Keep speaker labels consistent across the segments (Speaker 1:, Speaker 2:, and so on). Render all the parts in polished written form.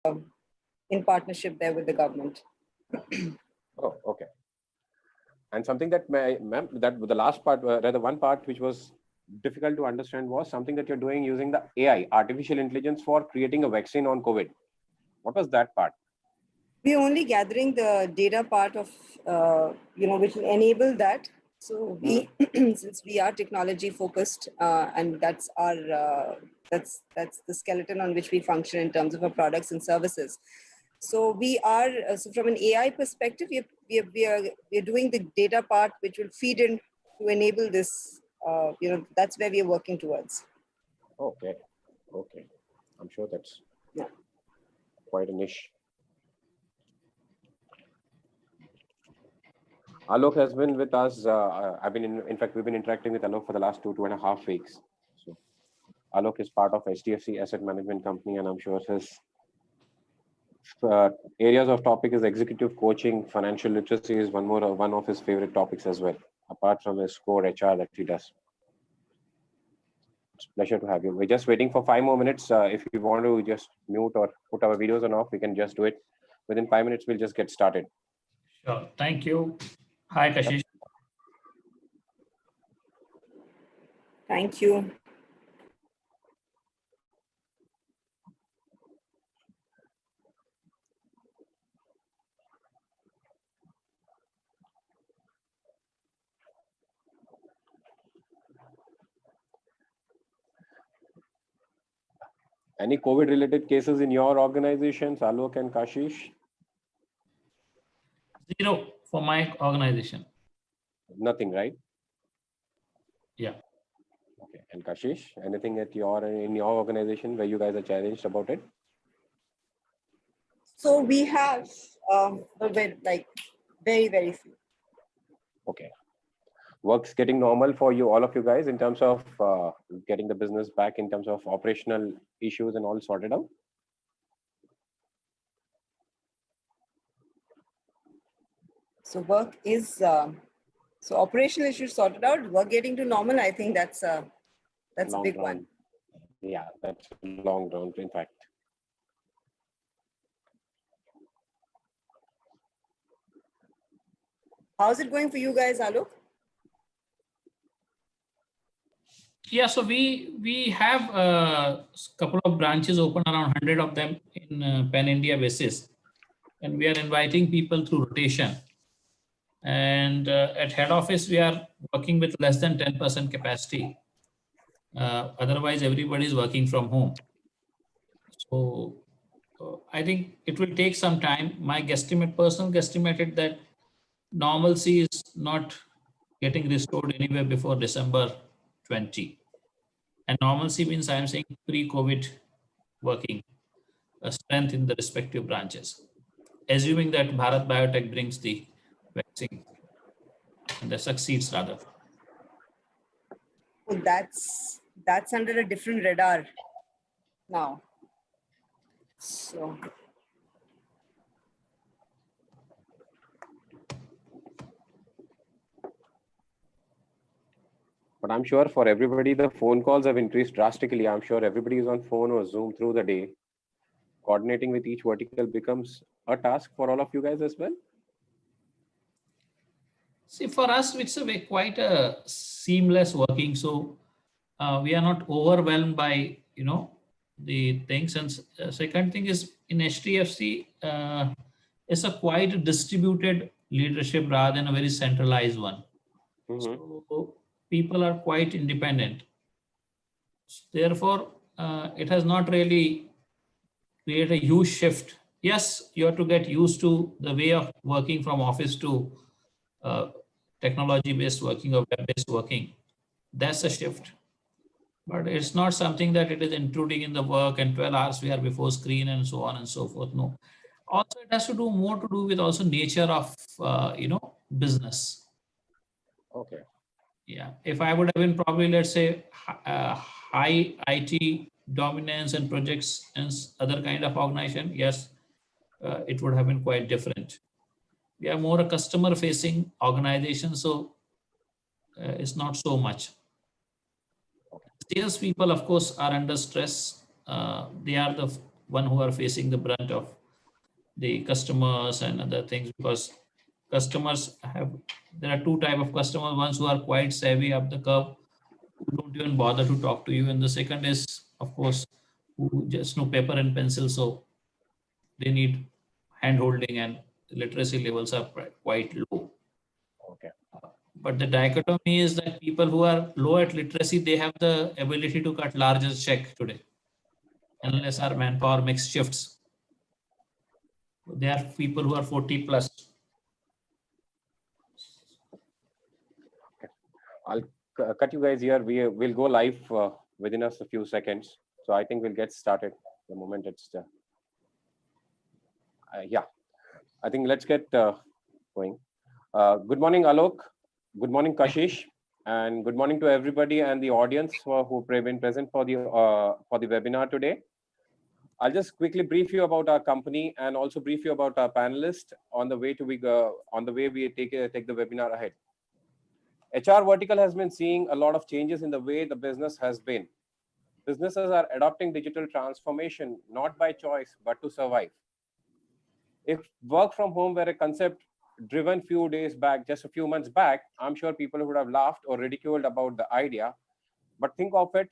Speaker 1: in partnership there with the government.
Speaker 2: Oh, okay. And something that, ma'am, that the last part, rather one part which was difficult to understand was something that you're doing using the AI, artificial intelligence, for creating a vaccine on COVID. What was that part?
Speaker 1: We're only gathering the data part of, which will enable that. So we, since we are technology focused, and that's our, that's the skeleton on which we function in terms of our products and services. So we are, so from an AI perspective, we're doing the data part, which will feed in to enable this, that's where we are working towards.
Speaker 2: Okay. Okay. I'm sure that's quite a niche. Alok has been with us. I've been in fact, we've been interacting with Alok for the last 2.5 weeks. So Alok is part of HDFC Asset Management Company, and I'm sure his areas of topic is executive coaching, financial literacy is one of his favorite topics as well, apart from his core HR that he does. It's a pleasure to have you. We're just waiting for 5 more minutes. If you want to just mute or put our videos on off, we can just do it. Within 5 minutes, we'll just get started.
Speaker 3: Sure. Thank you. Hi, Kashish.
Speaker 1: Thank you.
Speaker 2: Any COVID-related cases in your organizations, Alok and Kashish?
Speaker 3: 0 for my organization.
Speaker 2: Nothing, right?
Speaker 3: Yeah.
Speaker 2: Okay. And Kashish, anything in your organization where you guys are challenged about it?
Speaker 1: So we have, like very, very few.
Speaker 2: Okay. Work's getting normal for you, all of you guys, in terms of getting the business back, in terms of operational issues and all sorted out?
Speaker 1: So work is, so operational issues sorted out, work getting to normal, I think that's a big one.
Speaker 2: Yeah, that's a long run, in fact.
Speaker 1: How's it going for you guys, Alok?
Speaker 3: Yeah, so we have a couple of branches open, around 100 of them in pan-India basis. And we are inviting people through rotation. And at head office, we are working with less than 10% capacity. Otherwise, everybody is working from home. So I think it will take some time. My personal guesstimated that normalcy is not getting restored anywhere before December 20. And normalcy means I'm saying pre-COVID working, a strength in the respective branches, assuming that Bharat Biotech brings the vaccine and that succeeds rather.
Speaker 1: Well, that's under a different radar now. So.
Speaker 2: But I'm sure for everybody, the phone calls have increased drastically. I'm sure everybody is on phone or Zoom through the day. Coordinating with each vertical becomes a task for all of you guys as well.
Speaker 3: See, for us, it's quite a seamless working. So we are not overwhelmed by, the things. And second thing is in HDFC, it's a quite distributed leadership rather than a very centralized one. So people are quite independent. Therefore, it has not really created a huge shift. Yes, you have to get used to the way of working from office to technology-based working or web-based working. That's a shift. But it's not something that it is intruding in the work and 12 hours we are before screen and so on and so forth. No. Also, it has to do more to do with also nature of, business.
Speaker 2: Okay.
Speaker 3: Yeah. If I would have been probably, let's say, high IT dominance and projects and other kind of organization, yes, it would have been quite different. We are more a customer facing organization, so it's not so much. Sales people, of course, are under stress. They are the one who are facing the brunt of the customers and other things, because customers have, there are two type of customers, ones who are quite savvy up the curve, who don't even bother to talk to you, and the second is, of course, who just know paper and pencil, so they need hand holding and literacy levels are quite low.
Speaker 2: Okay.
Speaker 3: But the dichotomy is that people who are low at literacy, they have the ability to cut larger check today, unless our manpower makes shifts. There are people who are 40 plus.
Speaker 2: I'll cut you guys here. We'll go live within a few seconds. So I think we'll get started the moment it's yeah. I think let's get going. Good morning, Alok. Good morning, Kashish, and good morning to everybody and the audience who have been present for the webinar today. I'll just quickly brief you about our company and also brief you about our panelists on the way we take the webinar ahead. HR vertical has been seeing a lot of changes in the way the business has been. Businesses are adopting digital transformation not by choice but to survive. If work from home were a concept driven just a few months back, I'm sure people would have laughed or ridiculed about the idea. But think of it,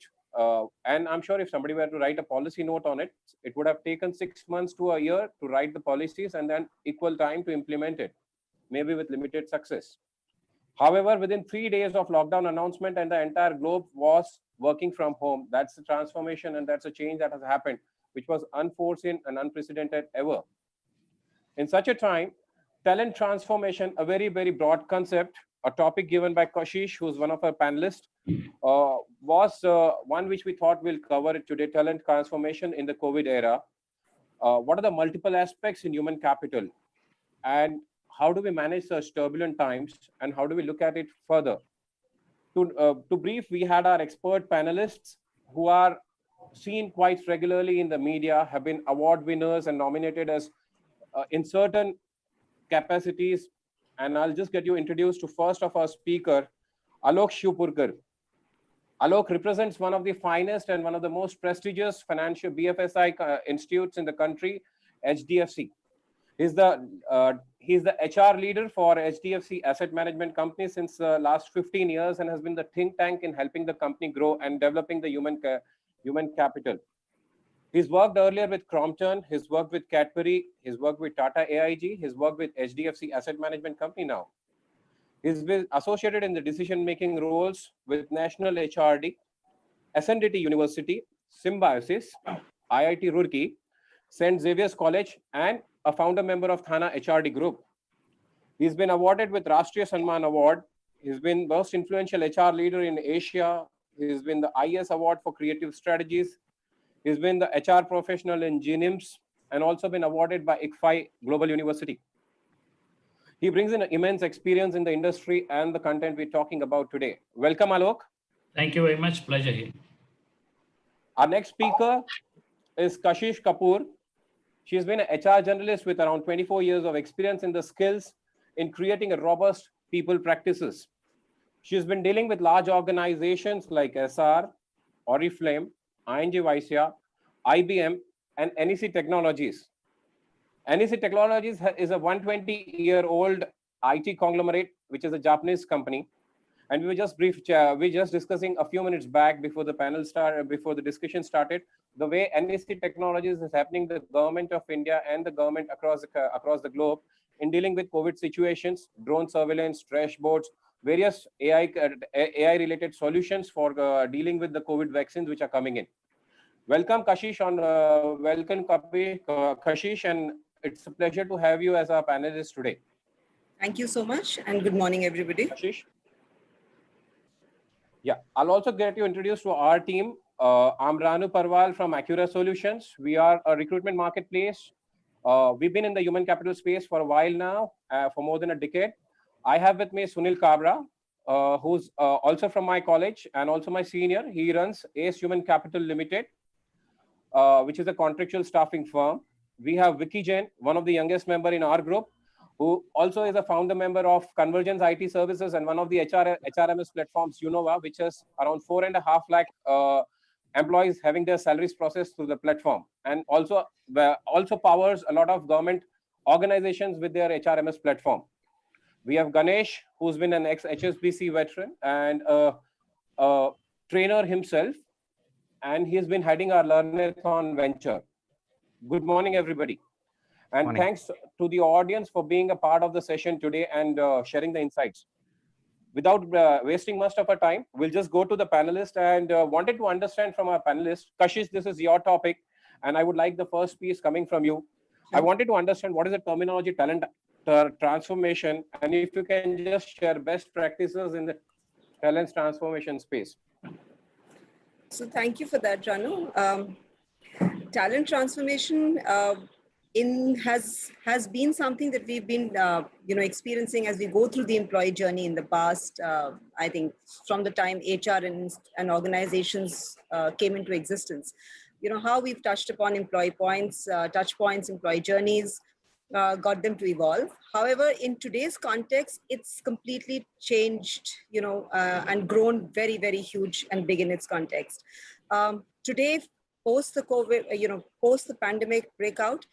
Speaker 2: and I'm sure if somebody were to write a policy note on it, it would have taken 6 months to a year to write the policies and then equal time to implement it, maybe with limited success. However, within 3 days of lockdown announcement and the entire globe was working from home, that's the transformation and that's a change that has happened, which was unforeseen and unprecedented ever. In such a time, talent transformation, a very, very broad concept, a topic given by Kashish, who's one of our panelists, was one which we thought we'll cover it today, talent transformation in the COVID era. What are the multiple aspects in human capital? And how do we manage such turbulent times? And how do we look at it further? To brief, we had our expert panelists who are seen quite regularly in the media, have been award winners and nominated as in certain capacities. And I'll just get you introduced to first of our speaker, Alok Shivpurkar. Alok represents one of the finest and one of the most prestigious financial BFSI institutes in the country, HDFC. He's the HR leader for HDFC Asset Management Company since the last 15 years and has been the think tank in helping the company grow and developing the human capital. He's worked earlier with Crompton, he's worked with Cadbury, he's worked with Tata AIG, he's worked with HDFC Asset Management Company now. He's been associated in the decision-making roles with National HRD, SNDT University, Symbiosis, IIT Roorkee, St. Xavier's College, and a founder member of Thana HRD Group. He's been awarded with Rashtriya Samman Award. He's been most influential HR leader in Asia. He's been the IS Award for Creative Strategies. He's been the HR professional in GNIMS and also been awarded by ICFI Global University. He brings in immense experience in the industry and the content we're talking about today. Welcome, Alok.
Speaker 3: Thank you very much. Pleasure here.
Speaker 2: Our next speaker is Kashish Kapoor. She's been an HR journalist with around 24 years of experience in the skills in creating a robust people practices. She's been dealing with large organizations like SR, Oriflame, ING Vysya, IBM, and NEC Technologies. NEC Technologies is a 120-year-old IT conglomerate, which is a Japanese company. And we were just discussing a few minutes back before the panel started, before the discussion started, the way NEC Technologies is happening, the government of India and the government across the globe in dealing with COVID situations, drone surveillance, dashboards, various AI-related solutions for dealing with the COVID vaccines which are coming in. Welcome, Kashish, Kashish, and it's a pleasure to have you as our panelist today.
Speaker 1: Thank you so much, and good morning, everybody.
Speaker 2: Kashish. Yeah, I'll also get you introduced to our team. I'm Ranu Parwal from Accura Solutions. We are a recruitment marketplace. We've been in the human capital space for a while now, for more than a decade. I have with me Sunil Kabra, who's also from my college and also my senior. He runs ACE Human Capital Limited, which is a contractual staffing firm. We have Vicky Jain, one of the youngest member in our group, who also is a founder member of Convergence IT Services and one of the HRMS platforms, Unova, which has around 4.5 lakh employees having their salaries processed through the platform, and also powers a lot of government organizations with their HRMS platform. We have Ganesh, who's been an ex-HSBC veteran and a trainer himself, and he's been heading our Learnathon venture. Good morning, everybody. And
Speaker 4: Morning.
Speaker 2: Thanks to the audience for being a part of the session today and sharing the insights. Without wasting much of our time, we'll just go to the panelists and wanted to understand from our panelists. Kashish, this is your topic, and I would like the first piece coming from you. I wanted to understand what is the terminology talent transformation, and if you can just share best practices in the talent transformation space.
Speaker 1: So thank you for that, Ranu. Talent transformation has been something that we've been experiencing as we go through the employee journey in the past. I think from the time HR and organizations came into existence. How we've touched upon employee points, touch points, employee journeys, got them to evolve. However, in today's context, it's completely changed, and grown very, very huge and big in its context. Today, post the COVID, post the pandemic breakout,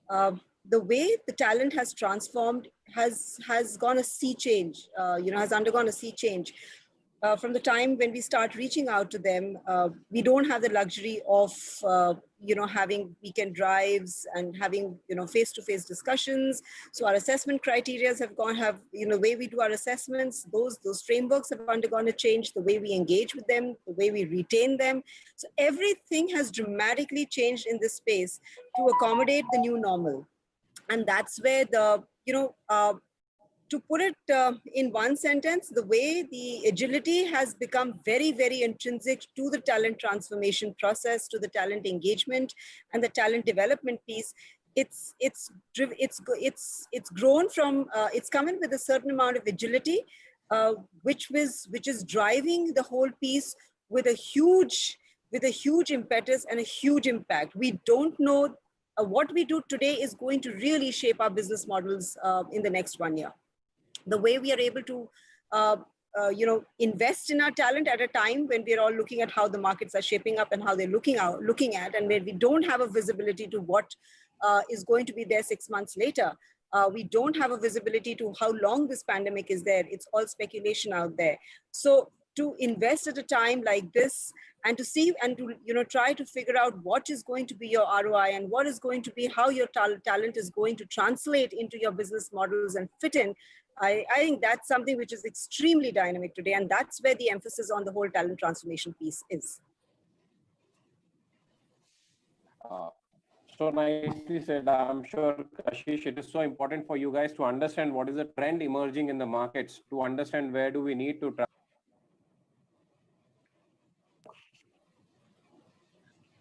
Speaker 1: the way the talent has transformed has gone a sea change, has undergone a sea change. From the time when we start reaching out to them, we don't have the luxury of, having weekend drives and having, face-to-face discussions. So our assessment criteria the way we do our assessments, those frameworks have undergone a change, the way we engage with them, the way we retain them. So everything has dramatically changed in this space to accommodate the new normal. And that's where to put it in one sentence, the way the agility has become very, very intrinsic to the talent transformation process, to the talent engagement and the talent development piece. It's grown from, it's come in with a certain amount of agility, which is driving the whole piece with a huge impetus and a huge impact. We don't know what we do today is going to really shape our business models in the next 1 year. The way we are able to, invest in our talent at a time when we're all looking at how the markets are shaping up and how they're looking at, and where we don't have a visibility to what is going to be there 6 months later. We don't have a visibility to how long this pandemic is there. It's all speculation out there. So to invest at a time like this and to see and to try to figure out what is going to be your ROI and what is going to be how your talent is going to translate into your business models and fit in. I think that's something which is extremely dynamic today, and that's where the emphasis on the whole talent transformation piece is.
Speaker 2: So nicely said. I'm sure, Kashish, it is so important for you guys to understand what is the trend emerging in the markets, to understand where do we need to try.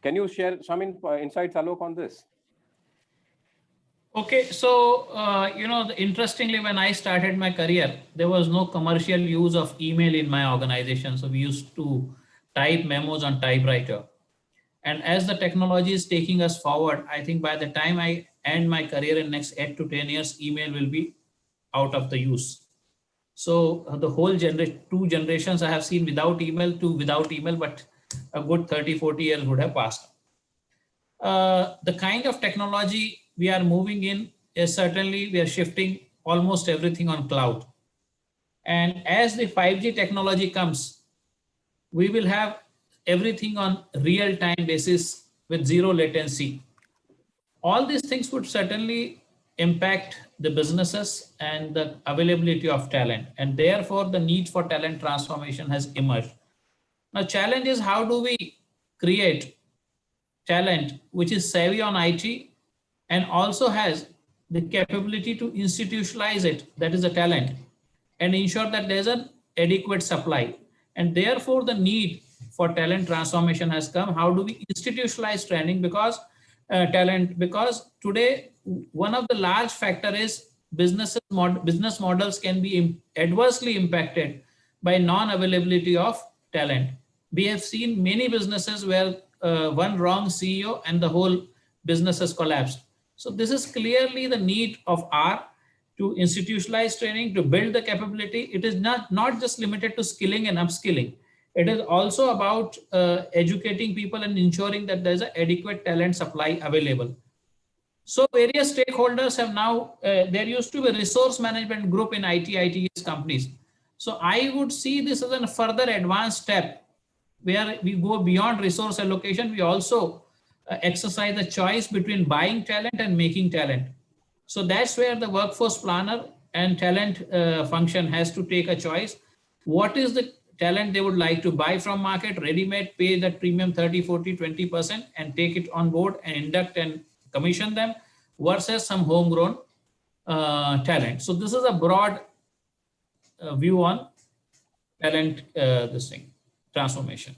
Speaker 2: Can you share some insights, Alok, on this?
Speaker 3: Okay, so, interestingly, when I started my career, there was no commercial use of email in my organization. So we used to type memos on typewriter. And as the technology is taking us forward, I think by the time I end my career in next 8 to 10 years, email will be out of the use. So the whole two generations I have seen without email to without email, but a good 30, 40 years would have passed. The kind of technology we are moving in is certainly we are shifting almost everything on cloud. And as the 5G technology comes, we will have everything on real-time basis with zero latency. All these things would certainly impact the businesses and the availability of talent. And therefore, the need for talent transformation has emerged. Now, challenge is how do we create talent which is savvy on IT and also has the capability to institutionalize it, that is the talent, and ensure that there's an adequate supply. And therefore, the need for talent transformation has come. How do we institutionalize training? Because because today, one of the large factor is business models can be adversely impacted by non-availability of talent. We have seen many businesses where one wrong CEO and the whole business has collapsed. So this is clearly the need of R to institutionalize training, to build the capability. It is not just limited to skilling and upskilling. It is also about educating people and ensuring that there's an adequate talent supply available. So various stakeholders have now, there used to be a resource management group in ITS companies. So I would see this as a further advanced step where we go beyond resource allocation. We also exercise the choice between buying talent and making talent. So that's where the workforce planner and talent function has to take a choice. What is the talent they would like to buy from market, ready-made, pay that premium 30, 40, 20% and take it on board and induct and commission them versus some homegrown talent. So this is a broad view on talent, this thing, transformation.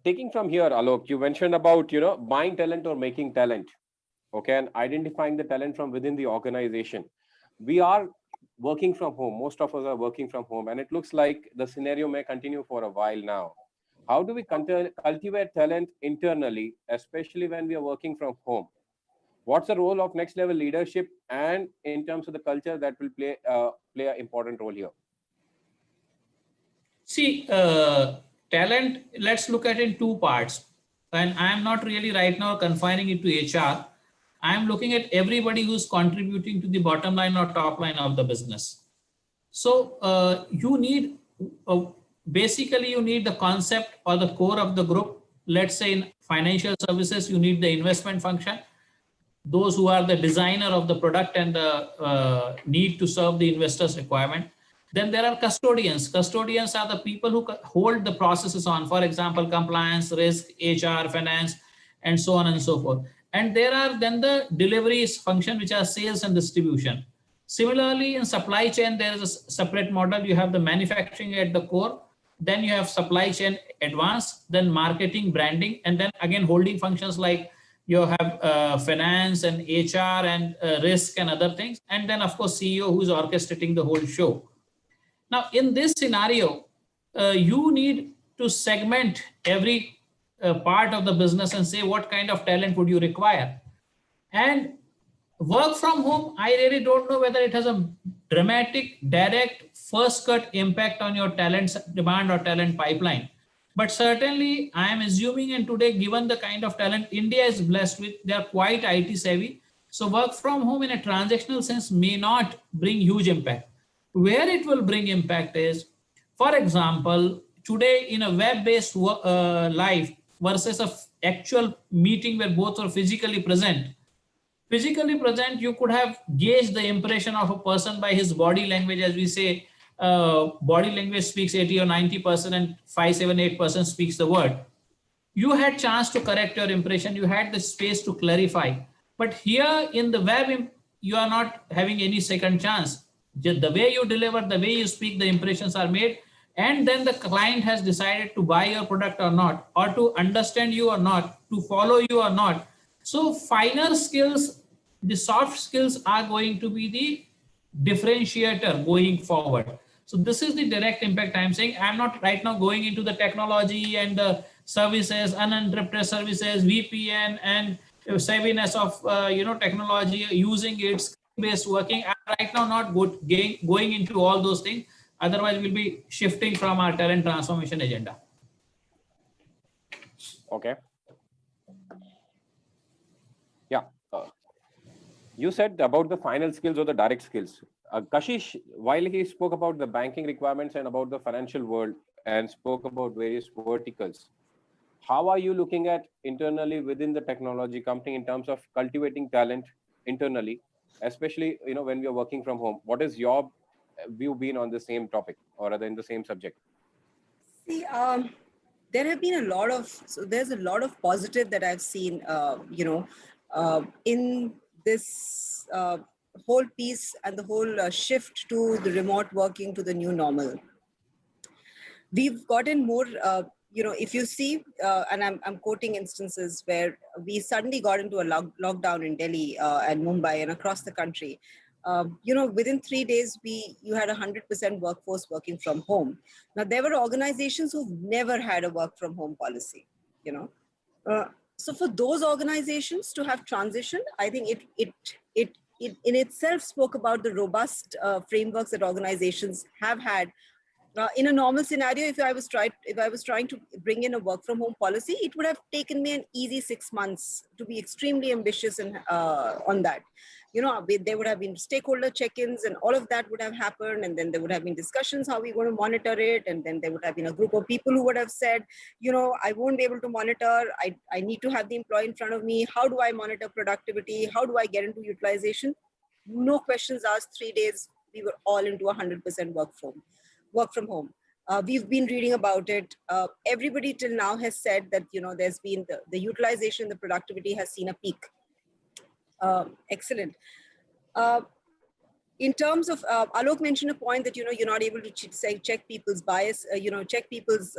Speaker 2: Taking from here, Alok, you mentioned about, buying talent or making talent. Okay, and identifying the talent from within the organization. We are working from home. Most of us are working from home, and it looks like the scenario may continue for a while now. How do we cultivate talent internally, especially when we are working from home? What's the role of next level leadership, and in terms of the culture that will play an important role here?
Speaker 3: See, talent, let's look at it in two parts. And I'm not really right now confining it to HR. I'm looking at everybody who's contributing to the bottom line or top line of the business. So you need, basically you need the concept or the core of the group. Let's say in financial services, you need the investment function. Those who are the designer of the product and the need to serve the investors' requirement. Then there are custodians. Custodians are the people who hold the processes on, for example, compliance, risk, HR, finance, and so on and so forth. And there are then the deliveries function, which are sales and distribution. Similarly, in supply chain, there is a separate model. You have the manufacturing at the core, then you have supply chain advanced, then marketing, branding, and then again holding functions like you have finance and HR and risk and other things. And then of course, CEO who is orchestrating the whole show. Now, in this scenario, you need to segment every part of the business and say what kind of talent would you require. And work from home, I really don't know whether it has a dramatic, direct, first cut impact on your talent demand or talent pipeline. But certainly, I am assuming, and today, given the kind of talent India is blessed with, they are quite IT savvy. So work from home in a transactional sense may not bring huge impact. Where it will bring impact is, for example, today in a web-based life versus a actual meeting where both are physically present. Physically present, you could have gauged the impression of a person by his body language, as we say, body language speaks 80 or 90% and 5, 7, 8% speaks the word. You had chance to correct your impression. You had the space to clarify. But here in the web, you are not having any second chance. Just the way you deliver, the way you speak, the impressions are made. And then the client has decided to buy your product or not, or to understand you or not, to follow you or not. So finer skills, the soft skills are going to be the differentiator going forward. So this is the direct impact I'm saying. I'm not right now going into the technology and the services, uninterrupted services, VPN and savviness of technology, using it, based working. I'm right now not going into all those things. Otherwise, we'll be shifting from our talent transformation agenda.
Speaker 2: Okay. Yeah. You said about the final skills or the direct skills. Kashish, while he spoke about the banking requirements and about the financial world and spoke about various verticals, how are you looking at internally within the technology company in terms of cultivating talent internally, especially when we are working from home? What is your view been on the same topic, or rather in the same subject?
Speaker 1: See, there have been there's a lot of positive that I've seen, in this whole piece and the whole shift to the remote working, to the new normal. We've gotten more, if you see, and I'm quoting instances where we suddenly got into a lockdown in Delhi and Mumbai and across the country. Within 3 days, you had 100% workforce working from home. Now, there were organizations who've never had a work from home policy, so for those organizations to have transitioned, I think it in itself spoke about the robust frameworks that organizations have had in a normal scenario, if I was trying to bring in a work from home policy, it would have taken me an easy 6 months to be extremely ambitious and on that. You know, there would have been stakeholder check-ins and all of that would have happened. And then there would have been discussions how we going to monitor it. And then there would have been a group of people who would have said, you know, I won't be able to monitor. I need to have the employee in front of me. How do I monitor productivity? How do I get into utilization? No questions asked. 3 days, we were all into 100% work from home. We've been reading about it. Everybody till now has said that, you know, there's been the utilization, the productivity has seen a peak. Excellent. In terms of, Alok mentioned a point that, you know, you're not able to check people's bias, you know, check people's,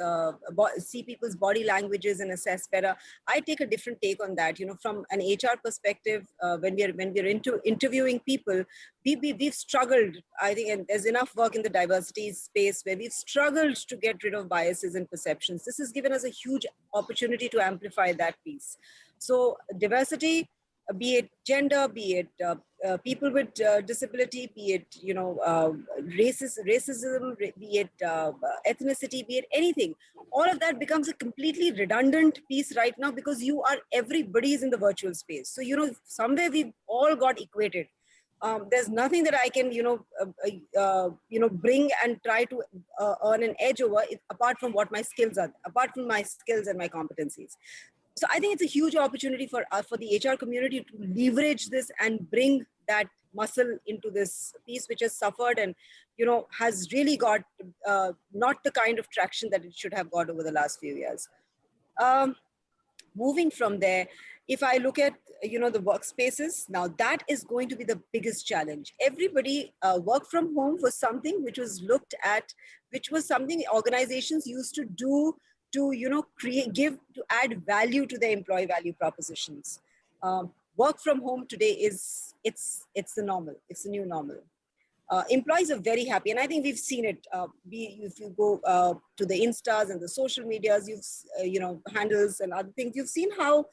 Speaker 1: see people's body languages and assess better. I take a different take on that, you know, from an HR perspective, when we're into interviewing people, we've struggled, I think, and there's enough work in the diversity space where we've struggled to get rid of biases and perceptions. This has given us a huge opportunity to amplify that piece. So diversity, be it gender, be it people with disability, be it, you know, racism, be it ethnicity, be it anything. All of that becomes a completely redundant piece right now because everybody is in the virtual space. So, you know, somewhere we've all got equated. There's nothing that I can, you know, bring and try to earn an edge over it, apart from what my skills are, apart from my skills and my competencies. So I think it's a huge opportunity for the HR community to leverage this and bring that muscle into this piece, which has suffered and, you know, has really got not the kind of traction that it should have got over the last few years. Moving from there, if I look at, you know, the workspaces, now that is going to be the biggest challenge. Everybody, work from home was something which was looked at, which was something organizations used to do to, you know, to add value to their employee value propositions. Work from home today it's the normal, it's the new normal. Employees are very happy, and I think we've seen it. If you go to the Instas and the social medias, you know, handles and other things, you've seen how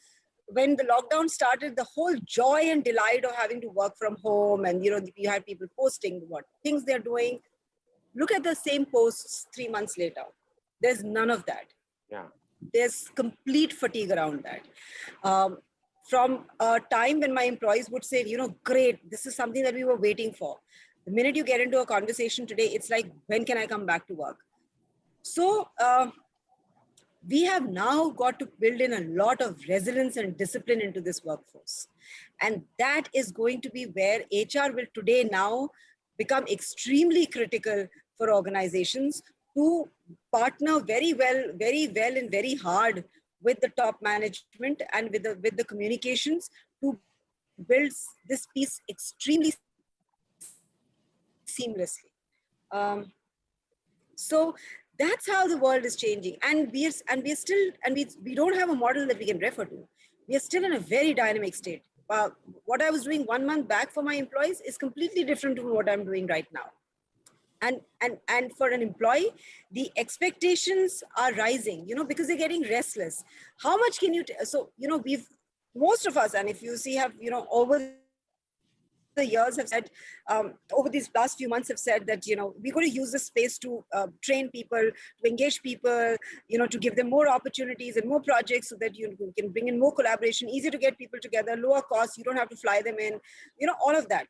Speaker 1: when the lockdown started, the whole joy and delight of having to work from home, and, you know, you had people posting what things they're doing. Look at the same posts 3 months later. There's none of that.
Speaker 2: Yeah.
Speaker 1: There's complete fatigue around that. From a time when my employees would say, you know, great, this is something that we were waiting for. The minute you get into a conversation today, it's like, when can I come back to work? So we have now got to build in a lot of resilience and discipline into this workforce. And that is going to be where HR will today now become extremely critical for organizations to partner very well and very hard with the top management and with the communications to build this piece extremely seamlessly. So that's how the world is changing, and we don't have a model that we can refer to. We are still in a very dynamic state. What I was doing 1 month back for my employees is completely different from what I'm doing right now. And for an employee, the expectations are rising, you know, because they're getting restless. How much can you, so, you know, most of us, and if you see, have, you know, over the years have said, over these last few months have said that, you know, we're going to use this space to train people, to engage people, you know, to give them more opportunities and more projects so that you can bring in more collaboration, easier to get people together, lower cost, you don't have to fly them in, you know, all of that.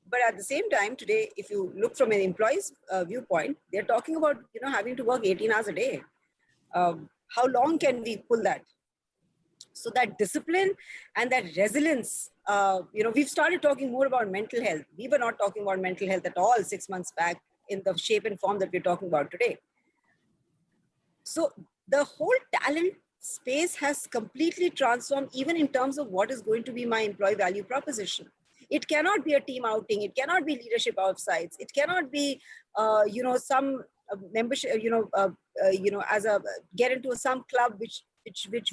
Speaker 1: But at the same time, today, if you look from an employee's viewpoint, they're talking about, you know, having to work 18 hours a day. How long can we pull that? So that discipline and that resilience, you know, we've started talking more about mental health. We were not talking about mental health at all 6 months back in the shape and form that we're talking about today. So the whole talent space has completely transformed, even in terms of what is going to be my employee value proposition. It cannot be a team outing. It cannot be leadership outsides. It cannot be, you know, some membership, you know, as a get into some club which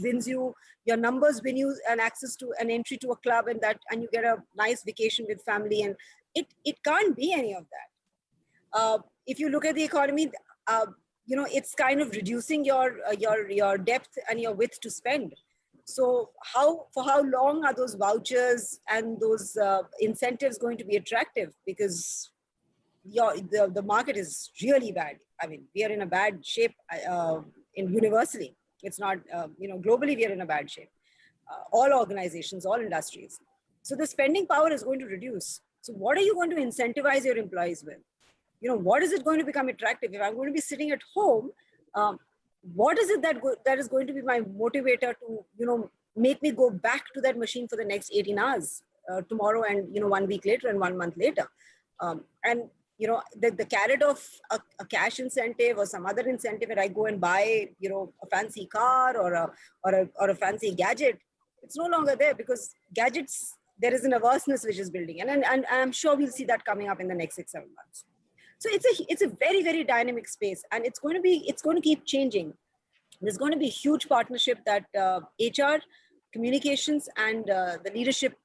Speaker 1: wins you, your numbers win you an access to an entry to a club, and you get a nice vacation with family, and it can't be any of that. If you look at the economy, you know, it's kind of reducing your depth and your width to spend. So for how long are those vouchers and those incentives going to be attractive? Because the market is really bad. I mean, we are in a bad shape universally. It's not, globally we are in a bad shape. All organizations, all industries. So the spending power is going to reduce. So what are you going to incentivize your employees with? What is it going to become attractive? If I'm going to be sitting at home, what is it that is going to be my motivator to, make me go back to that machine for the next 18 hours tomorrow and, 1 week later and 1 month later? And the carrot of a cash incentive or some other incentive where I go and buy, a fancy car or a fancy gadget, it's no longer there, because gadgets, there is an averseness which is building, and I'm sure we'll see that coming up in the next 6-7 months. So it's a very, very dynamic space, and it's going to keep changing. There's going to be a huge partnership that HR, communications, and the leadership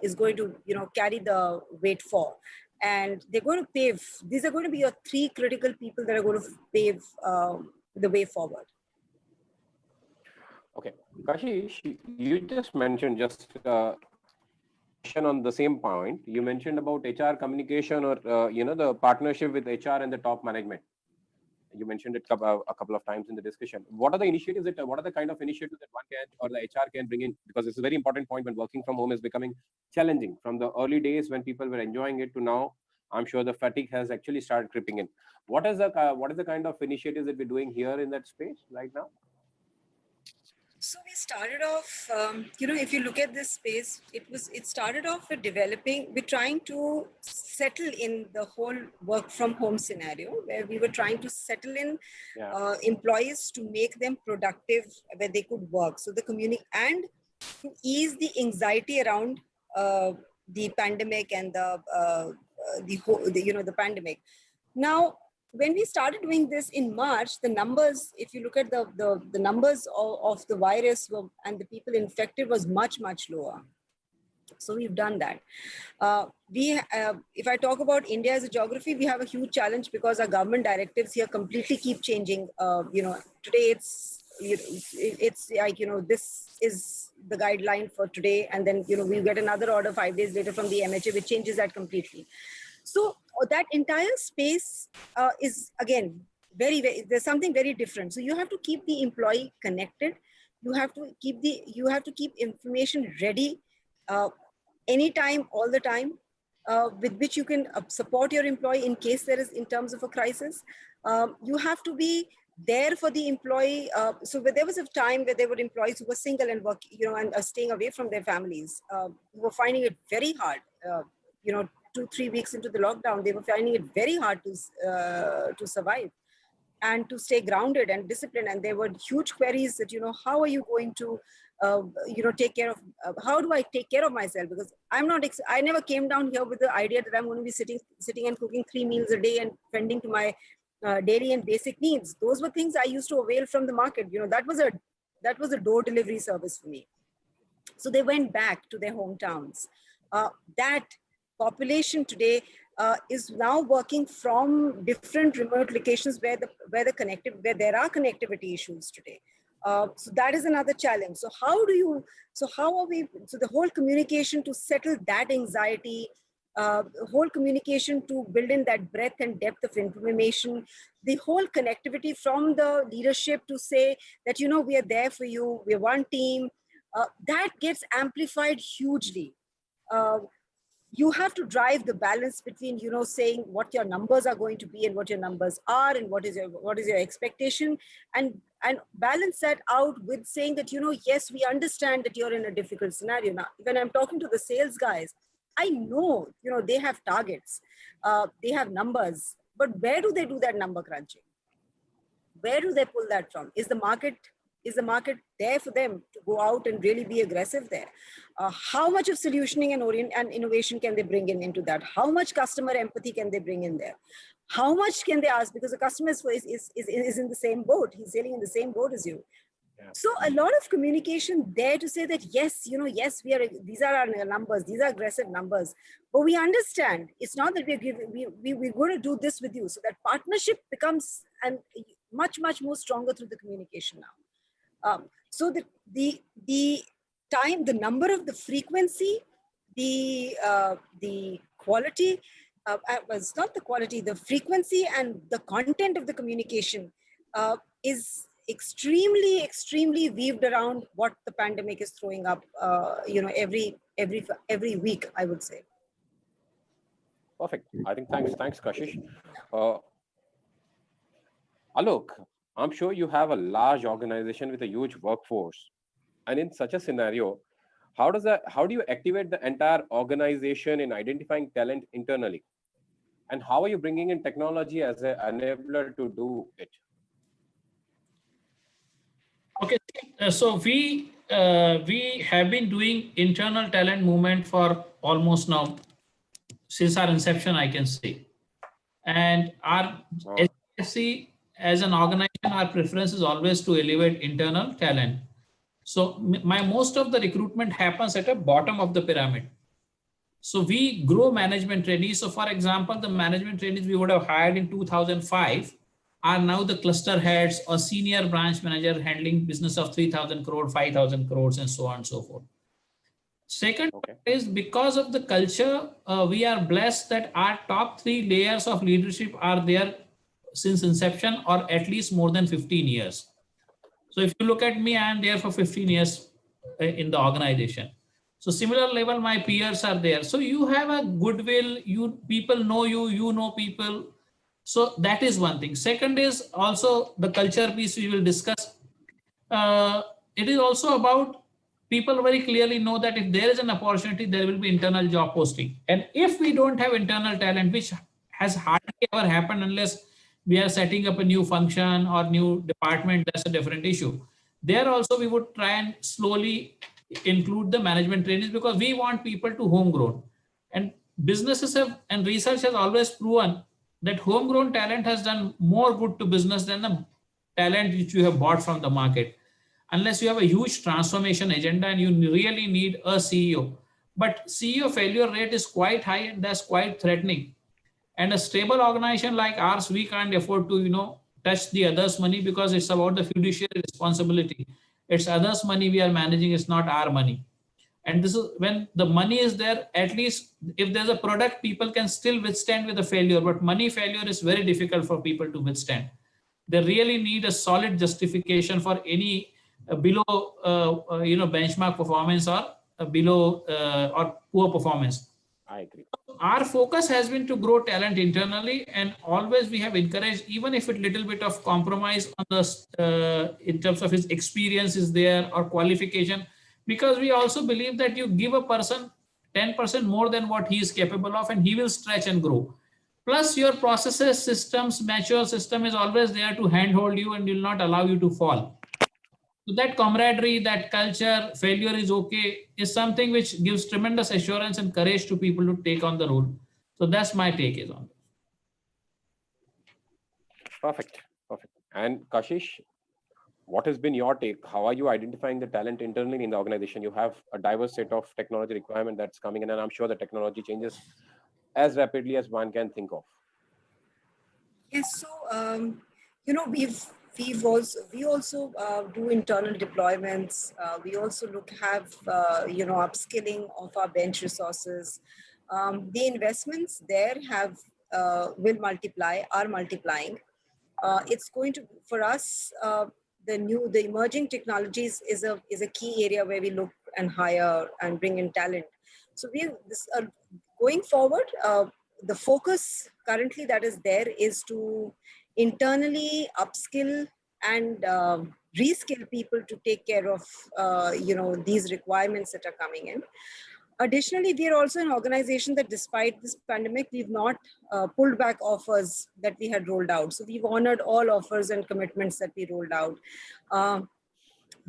Speaker 1: is going to carry the weight for. And they're going to pave, these are going to be your 3 critical people that are going to pave the way forward.
Speaker 2: Okay, Kashish, you just mentioned on the same point. You mentioned about HR communication or the partnership with HR and the top management. You mentioned it a couple of times in the discussion. What are the initiatives what are the kind of initiatives that one can or the HR can bring in? Because it's a very important point when working from home is becoming challenging. From the early days when people were enjoying it to now, I'm sure the fatigue has actually started creeping in. What is the kind of initiatives that we're doing here in that space right now?
Speaker 1: So we started off, if you look at this space, it started off with we're trying to settle in the whole work from home scenario, where we were trying to settle in employees to make them productive where they could work. So the community, and to ease the anxiety around the pandemic and the pandemic. Now, when we started doing this in March, the numbers, if you look at the numbers of the virus and the people infected, was much, much lower. So we've done that. If I talk about India as a geography, we have a huge challenge because our government directives here completely keep changing. Today it's like, this is the guideline for today. And then, we get another order 5 days later from the MHA, which changes that completely. So that entire space is, again, very, very, there's something very different. So you have to keep the employee connected. You have to keep information ready anytime, all the time, with which you can support your employee in case there is, in terms of a crisis. You have to be there for the employee. So there was a time where there were employees who were single and and staying away from their families, who were finding it very hard. 2-3 weeks into the lockdown, they were finding it very hard to survive and to stay grounded and disciplined. And there were huge queries that, how are you going to, take care of, how do I take care of myself? Because I never came down here with the idea that I'm going to be sitting and cooking 3 meals a day and fending to my daily and basic needs. Those were things I used to avail from the market. That was a door delivery service for me. So they went back to their hometowns. That population today is now working from different remote locations where there are connectivity issues today. So that is another challenge. So the whole communication to settle that anxiety, whole communication to build in that breadth and depth of information, the whole connectivity from the leadership to say that, we are there for you, we're one team, that gets amplified hugely. You have to drive the balance between, saying what your numbers are going to be and what your numbers are and what is your expectation, and balance that out with saying that, yes, we understand that you're in a difficult scenario. Now, when I'm talking to the sales guys, I know, they have targets, they have numbers, but where do they do that number crunching? Where do they pull that from? Is the market there for them to go out and really be aggressive there? How much of solutioning and innovation can they bring into that? How much customer empathy can they bring in there? How much can they ask? Because the customer is in the same boat. He's sailing in the same boat as you. Yeah. So a lot of communication there to say that, yes, yes, these are our numbers. These are aggressive numbers. But we understand it's not that we're going to do this with you. So that partnership becomes much, much more stronger through the communication now. So the time, the number of the frequency, the quality, it's not the quality, the frequency and the content of the communication is extremely weaved around what the pandemic is throwing up, every week, I would say.
Speaker 2: Perfect. I think thanks, Kashish. Alok, I'm sure you have a large organization with a huge workforce. And in such a scenario, how do you activate the entire organization in identifying talent internally? And how are you bringing in technology as an enabler to do it?
Speaker 3: Okay, so we have been doing internal talent movement for almost now since our inception, I can say. And our HDFC as an organization, our preference is always to elevate internal talent. So my most of the recruitment happens at the bottom of the pyramid. So we grow management trainees. So for example, the management trainees we would have hired in 2005 are now the cluster heads or senior branch manager handling business of 3,000 crore, 5,000 crores, and so on and so forth. Second is because of the culture, we are blessed that our top 3 layers of leadership are there since inception or at least more than 15 years. So if you look at me, I am there for 15 years in the organization. So similar level, my peers are there. So you have a goodwill, people know you, you know people. So that is one thing. Second is also the culture piece we will discuss. It is also about people very clearly know that if there is an opportunity, there will be internal job posting. And if we don't have internal talent, which has hardly ever happened unless we are setting up a new function or new department, that's a different issue. There also we would try and slowly include the management trainees because we want people to homegrown. And businesses have and research has always proven that homegrown talent has done more good to business than the talent which you have bought from the market. Unless you have a huge transformation agenda and you really need a CEO. But CEO failure rate is quite high and that's quite threatening. And a stable organization like ours, we can't afford to, touch the others' money because it's about the fiduciary responsibility. It's others' money we are managing, it's not our money. And this is when the money is there, at least if there's a product, people can still withstand with a failure, but money failure is very difficult for people to withstand. They really need a solid justification for any below, benchmark performance or below or poor performance.
Speaker 2: I agree.
Speaker 3: Our focus has been to grow talent internally, and always we have encouraged, even if a little bit of compromise on the in terms of his experience is there or qualification, because we also believe that you give a person 10% more than what he is capable of, and he will stretch and grow. Plus, your processes, systems, mature system is always there to handhold you and will not allow you to fall. So that camaraderie, that culture, failure is okay, is something which gives tremendous assurance and courage to people to take on the role. So that's my take is on this.
Speaker 2: Perfect. And Kashish, what has been your take? How are you identifying the talent internally in the organization? You have a diverse set of technology requirement that's coming in, and I'm sure the technology changes as rapidly as one can think of.
Speaker 1: Yes, so we also do internal deployments. We also have upskilling of our bench resources. The investments there are multiplying. It's going to, for us, the emerging technologies is a key area where we look and hire and bring in talent. So going forward, the focus currently that is there is to internally upskill and reskill people to take care of these requirements that are coming in. Additionally, we are also an organization that despite this pandemic, we've not pulled back offers that we had rolled out. So we've honored all offers and commitments that we rolled out.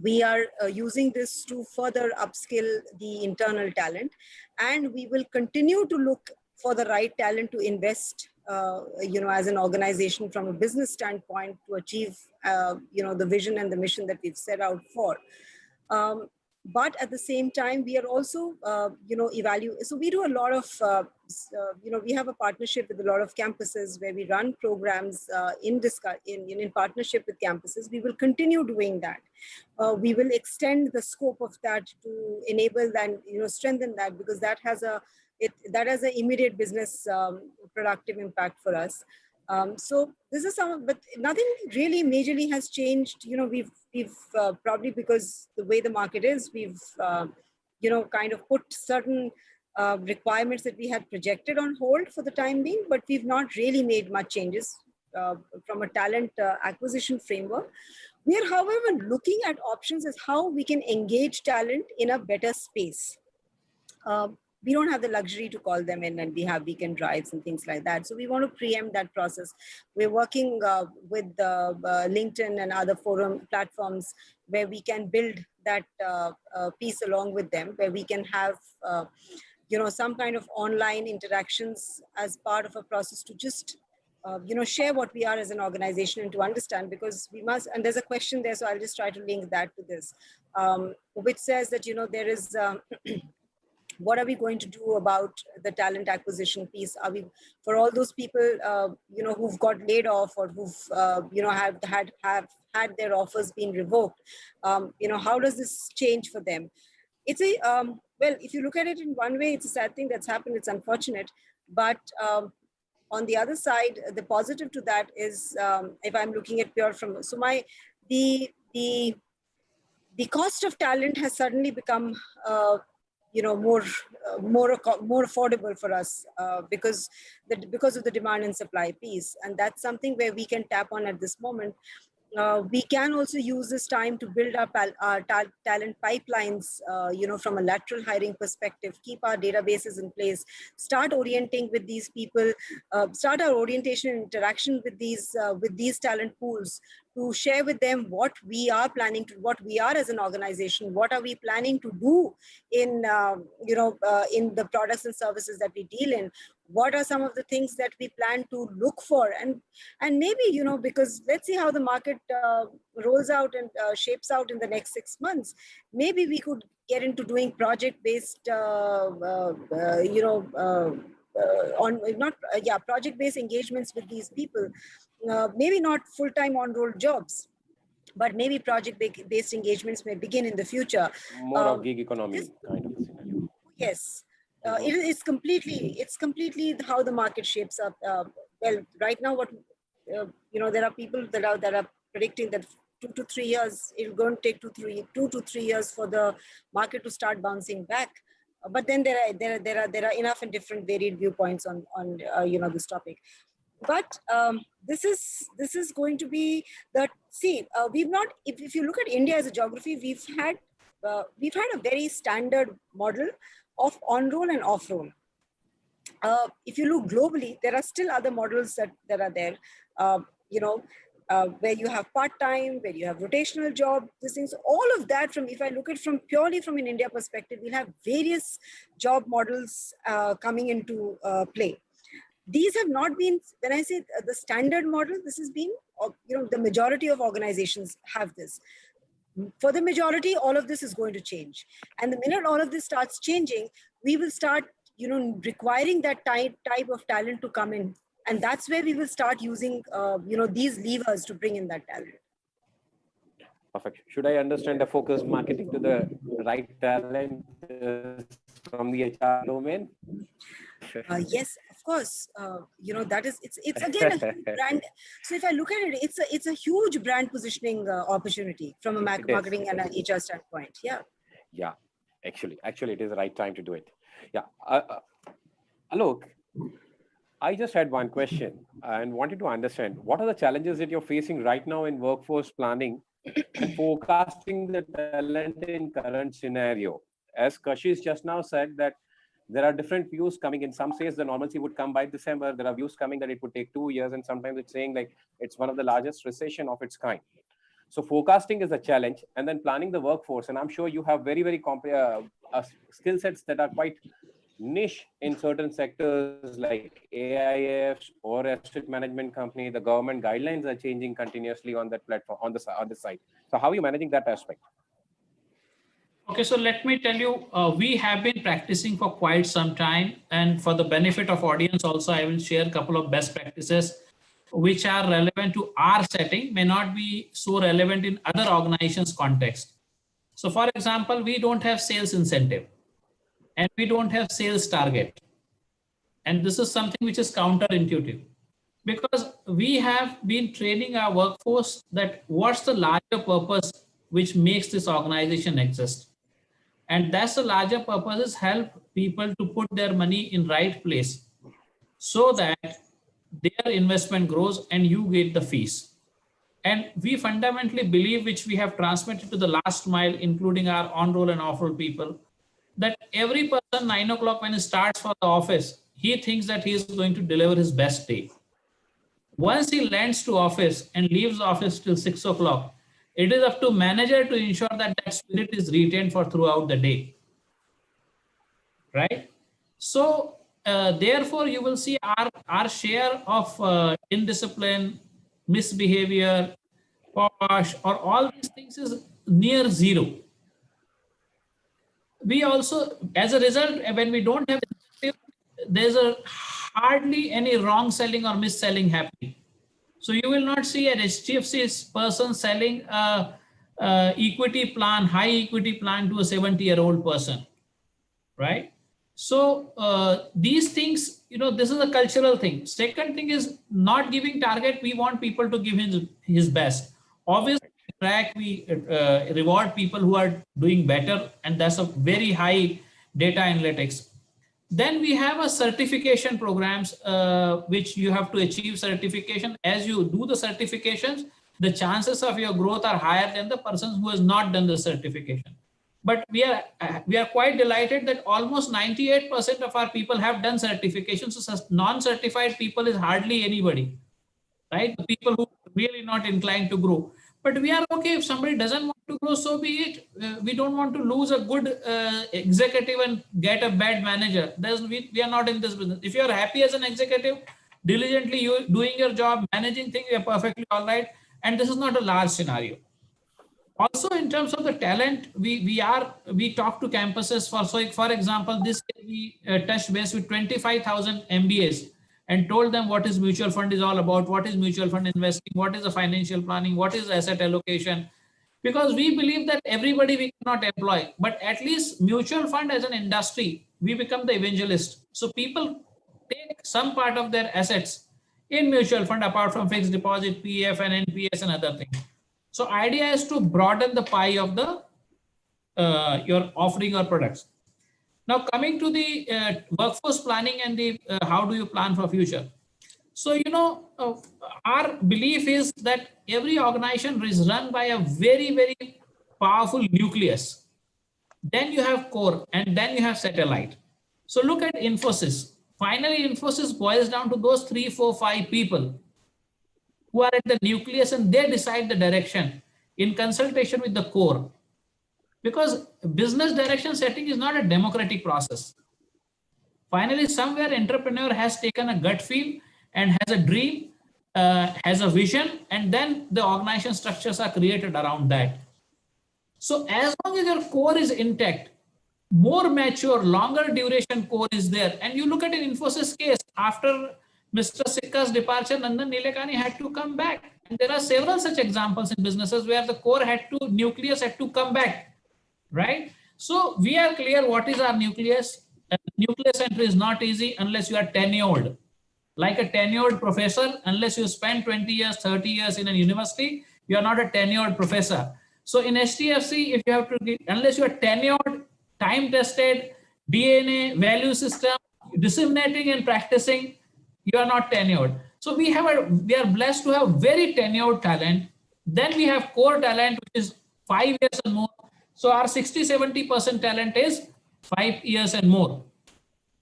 Speaker 1: We are using this to further upskill the internal talent, and we will continue to look for the right talent to invest, as an organization from a business standpoint to achieve, the vision and the mission that we've set out for. But at the same time, we are also, evaluate. So we do a lot of, we have a partnership with a lot of campuses where we run programs in partnership with campuses. We will continue doing that. We will extend the scope of that to enable and strengthen that, because that has a that has an immediate business productive impact for us. So this is some, but nothing really majorly has changed. You know, we've probably because the way the market is, we've you know, kind of put certain requirements that we had projected on hold for the time being, but we've not really made much changes from a talent acquisition framework. We are, however, looking at options as how we can engage talent in a better space. We don't have the luxury to call them in and we have weekend drives and things like that. So we want to preempt that process. We're working with LinkedIn and other forum platforms where we can build that piece along with them, where we can have you know, some kind of online interactions as part of a process to just you know, share what we are as an organization and to understand, because we must, and there's a question there, so I'll just try to link that to this, which says that, you know, there is, what are we going to do about the talent acquisition piece? Are we, for all those people, you know, who've got laid off or who've, you know, have had their offers being revoked, you know, how does this change for them? It's a, well, if you look at it in one way, it's a sad thing that's happened. It's unfortunate, but on the other side, the positive to that is, if I'm looking at pure from, so the cost of talent has suddenly become, you know, more affordable for us because of the demand and supply piece, and that's something where we can tap on at this moment. We can also use this time to build up our talent pipelines, you know, from a lateral hiring perspective, keep our databases in place, start orienting with these people, start our orientation and interaction with these talent pools, to share with them what we are planning to, what we are as an organization, what are we planning to do in, you know, in the products and services that we deal in, what are some of the things that we plan to look for, and maybe, you know, because let's see how the market rolls out and shapes out in the next 6 months, maybe we could get into doing project-based, you know, project-based engagements with these people. Maybe not full-time on-roll jobs, but maybe project-based engagements may begin in the future.
Speaker 2: More of gig economy kind of scenario.
Speaker 1: Yes, it's completely how the market shapes up. Well, right now, what you know, there are people that are predicting that 2 to 3 years, it's going to take 2 to 3 years for the market to start bouncing back. But then there are enough and different varied viewpoints on you know, this topic. But this is going to be that. See, we've not. If you look at India as a geography, we've had a very standard model of on-roll and off-roll. If you look globally, there are still other models that are there. You know, where you have part-time, where you have rotational job, these things. All of that, from, if I look at from purely from an India perspective, we'll have various job models coming into play. These have not been, when I say the standard model, this has been, you know, the majority of organizations have this. For the majority, all of this is going to change. And the minute all of this starts changing, we will start, you know, requiring that type of talent to come in. And that's where we will start using, you know, these levers to bring in that talent.
Speaker 2: Perfect. Should I understand the focused marketing to the right talent from the HR domain?
Speaker 1: Yes, of course. You know, that is, it's again a huge brand. So if I look at it, it's a huge brand positioning opportunity from a marketing and an HR standpoint. Yeah.
Speaker 2: Yeah, actually, it is the right time to do it. Yeah. Alok, I just had one question and wanted to understand, what are the challenges that you're facing right now in workforce planning and forecasting the talent in current scenario? As Kashish just now said, that there are different views coming in. Some says the normalcy would come by December. There are views coming that it would take 2 years, and sometimes it's saying like it's one of the largest recession of its kind. So forecasting is a challenge, and then planning the workforce. And I'm sure you have very skill sets that are quite niche in certain sectors like AIFs or asset management company. The government guidelines are changing continuously on that platform, on the side. So how are you managing that aspect?
Speaker 3: Okay, so let me tell you, we have been practicing for quite some time, and for the benefit of audience also, I will share a couple of best practices which are relevant to our setting, may not be so relevant in other organizations' context. So for example, we don't have sales incentive and we don't have sales target. And this is something which is counterintuitive, because we have been training our workforce that what's the larger purpose which makes this organization exist. And that's the larger purpose, is help people to put their money in right place so that their investment grows and you get the fees. And we fundamentally believe, which we have transmitted to the last mile, including our on-roll and off-roll people, that every person 9 o'clock when he starts for the office, he thinks that he is going to deliver his best day. Once he lands to office and leaves the office till 6 o'clock, it is up to manager to ensure that that spirit is retained for throughout the day, right? So therefore, you will see our share of indiscipline, misbehavior, posh, or all these things is near zero. We also, as a result, when we don't have incentive, there's a hardly any wrong selling or mis-selling happening. So you will not see an HDFC person selling a equity plan, high equity plan to a 70-year-old person, right? So these things, this is a cultural thing. Second thing is not giving target. We want people to give his best. Obviously, we reward people who are doing better, and that's a very high data analytics. Then we have a certification programs, which you have to achieve certification. As you do the certifications, the chances of your growth are higher than the person who has not done the certification. But we are quite delighted that almost 98% of our people have done certification. So non-certified people is hardly anybody, right? The people who are really not inclined to grow. But we are okay if somebody doesn't want to grow, so be it. We don't want to lose a good executive and get a bad manager. We are not in this business. If you are happy as an executive, diligently you doing your job, managing things, you are perfectly all right. And this is not a large scenario. Also, in terms of the talent, we talk to campuses for example, this we touched base with 25,000 MBAs and told them what is mutual fund is all about, what is mutual fund investing, what is the financial planning, what is asset allocation, because we believe that everybody we cannot employ, but at least mutual fund as an industry, we become the evangelist. So people take some part of their assets in mutual fund apart from fixed deposit, PF and NPS and other things. So idea is to broaden the pie of the your offering or products. Now coming to the workforce planning and the how do you plan for future? So our belief is that every organization is run by a very, very powerful nucleus. Then you have core, and then you have satellite. So look at Infosys. Finally, Infosys boils down to those 3, 4, 5 people who are at the nucleus, and they decide the direction in consultation with the core. Because business direction setting is not a democratic process. Finally, somewhere entrepreneur has taken a gut feel and has a dream, has a vision, and then the organization structures are created around that. So as long as your core is intact, more mature, longer duration core is there. And you look at an Infosys case, after Mr. Sikka's departure, Nandan Nilekani had to come back. And there are several such examples in businesses where the core nucleus had to come back, right? So we are clear what is our nucleus. Nucleus entry is not easy unless you are tenured. Like a tenured professor, unless you spend 20 years, 30 years in a university, you are not a tenured professor. So in HDFC, if you have to, unless you are tenured, time-tested, DNA, value system, disseminating and practicing, you are not tenured. So we are blessed to have very tenured talent. Then we have core talent, which is 5 years and more. So our 60-70% talent is 5 years and more,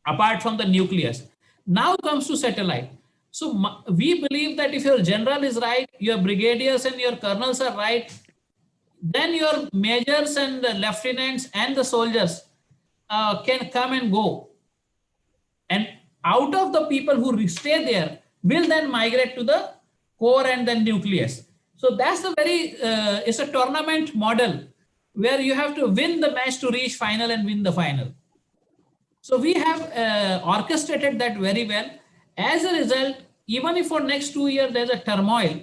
Speaker 3: apart from the nucleus. Now comes to satellite. So we believe that if your general is right, your brigadiers and your colonels are right, then your majors and the lieutenants and the soldiers can come and go. And out of the people who stay there will then migrate to the core and then nucleus. So that's the it's a tournament model where you have to win the match to reach final and win the final. So we have orchestrated that very well. As a result, even if for next 2 years there's a turmoil,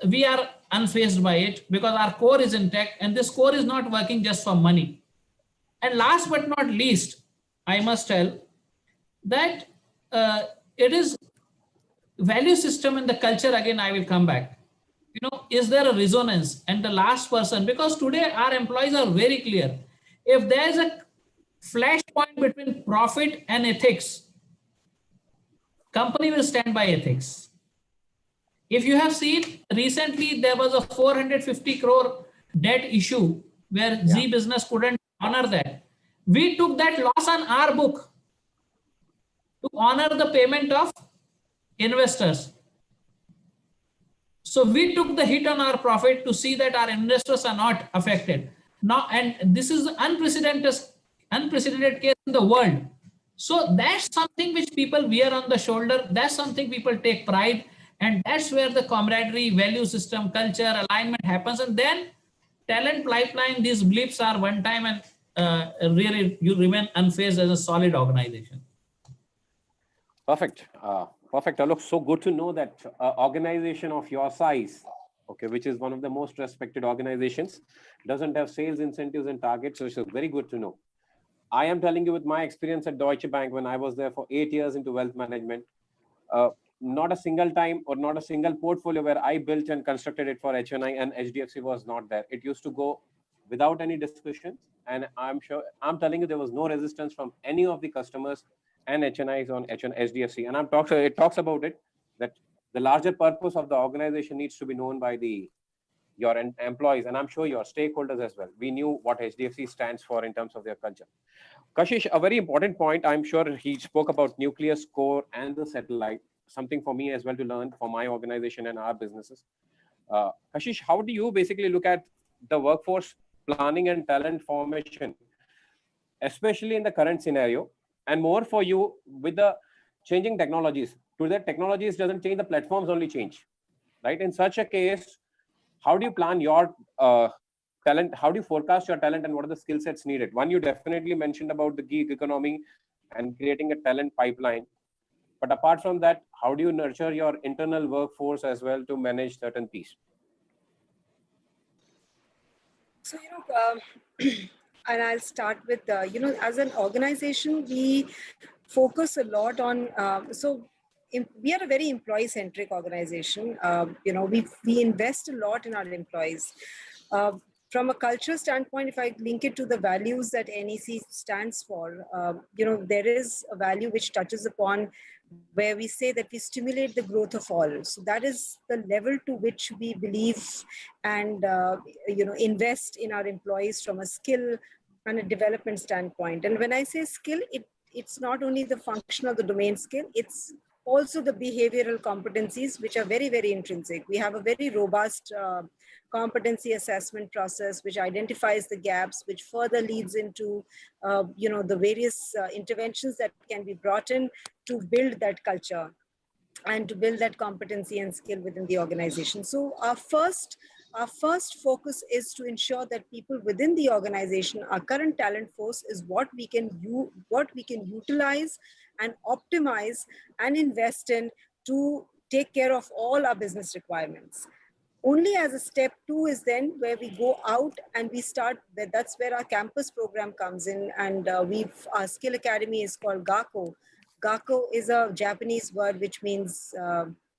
Speaker 3: we are unfazed by it because our core is intact, and this core is not working just for money. And last but not least, I must tell, that it is value system in the culture. Again, I will come back. Is there a resonance? And the last person, because today our employees are very clear. If there is a flashpoint between profit and ethics, company will stand by ethics. If you have seen recently, there was a 450 crore debt issue where Z Business couldn't honor that. We took that loss on our book to honor the payment of investors. So we took the hit on our profit to see that our investors are not affected. Now, and this is unprecedented case in the world. So that's something which people wear on the shoulder. That's something people take pride. And that's where the camaraderie, value system, culture, alignment happens. And then talent pipeline, these blips are one time, and really you remain unfazed as a solid organization.
Speaker 2: Perfect. Perfect. Alok, so good to know that organization of your size, okay, which is one of the most respected organizations, doesn't have sales incentives and targets. So it's very good to know. I am telling you with my experience at Deutsche Bank, when I was there for 8 years into wealth management, not a single time or not a single portfolio where I built and constructed it for HNI and HDFC was not there. It used to go without any discussions. And I'm telling you, there was no resistance from any of the customers and HNIs on HDFC. And it talks about it, that the larger purpose of the organization needs to be known by your employees, and I'm sure your stakeholders as well. We knew what HDFC stands for in terms of their culture. Kashish, a very important point. I'm sure he spoke about nucleus core and the satellite, something for me as well to learn for my organization and our businesses. Kashish, how do you basically look at the workforce planning and talent formation, especially in the current scenario, and more for you with the changing technologies? Today, technologies doesn't change, the platforms only change, right? In such a case, how do you plan your talent? How do you forecast your talent, and what are the skill sets needed? One, you definitely mentioned about the gig economy and creating a talent pipeline. But apart from that, how do you nurture your internal workforce as well to manage certain piece?
Speaker 1: So, and I'll start with, as an organization, we focus a lot on, we are a very employee-centric organization. We invest a lot in our employees. From a culture standpoint, if I link it to the values that NEC stands for, there is a value which touches upon where we say that we stimulate the growth of all. So that is the level to which we believe and, invest in our employees from a skill and a development standpoint. And when I say skill, it's not only the functional, the domain skill, it's also the behavioral competencies, which are very, very intrinsic. We have a very robust competency assessment process, which identifies the gaps, which further leads into, the various interventions that can be brought in to build that culture and to build that competency and skill within the organization. So our first focus is to ensure that people within the organization, our current talent force, is what we can utilize and optimize and invest in to take care of all our business requirements. Only as a step two is then where we go out and we start, that's where our campus program comes in. And our skill academy is called GAKO. GAKO is a Japanese word which means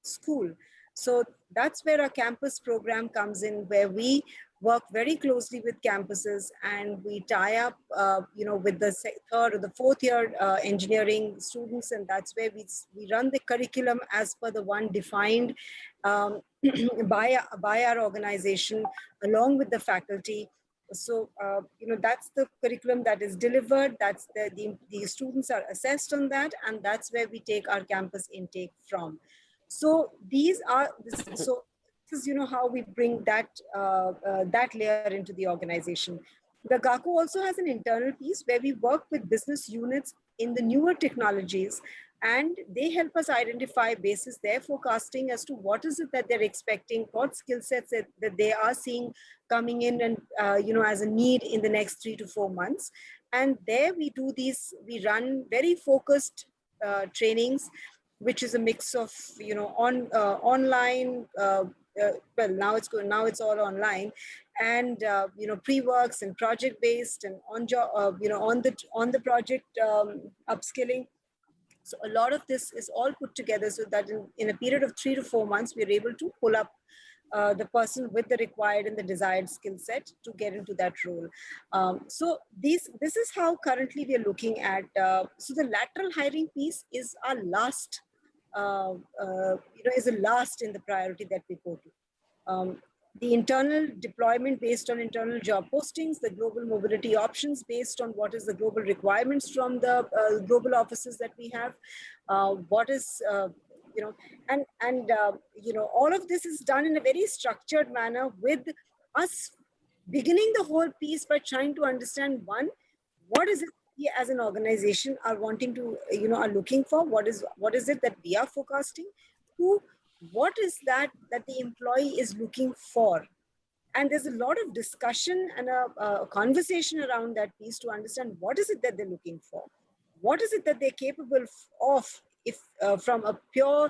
Speaker 1: school. So that's where our campus program comes in, where we work very closely with campuses and we tie up, with the third or the fourth year engineering students. And that's where we run the curriculum as per the one defined by our organization along with the faculty. So, that's the curriculum that is delivered. That's the students are assessed on that. And that's where we take our campus intake from. So this is, how we bring that layer into the organization. The GAKO also has an internal piece where we work with business units in the newer technologies, and they help us identify basis their forecasting as to what is it that they're expecting, what skill sets that they are seeing coming in and, as a need in the next 3 to 4 months. And there we run very focused trainings, which is a mix of, online, now it's all online, and, pre-works and project-based and on job, on the project upskilling. So a lot of this is all put together so that in a period of 3 to 4 months, we're able to pull up the person with the required and the desired skill set to get into that role. So this is how currently we are looking at. So the lateral hiring piece is our last, is the last in the priority that we go to. The internal deployment based on internal job postings, the global mobility options based on what is the global requirements from the global offices that we have, what is, all of this is done in a very structured manner, with us beginning the whole piece by trying to understand, one, what is it we as an organization are wanting to, are looking for, what is it that we are forecasting, two, what is that the employee is looking for. And there's a lot of discussion and a conversation around that piece to understand what is it that they're looking for, what is it that they're capable of, if from a pure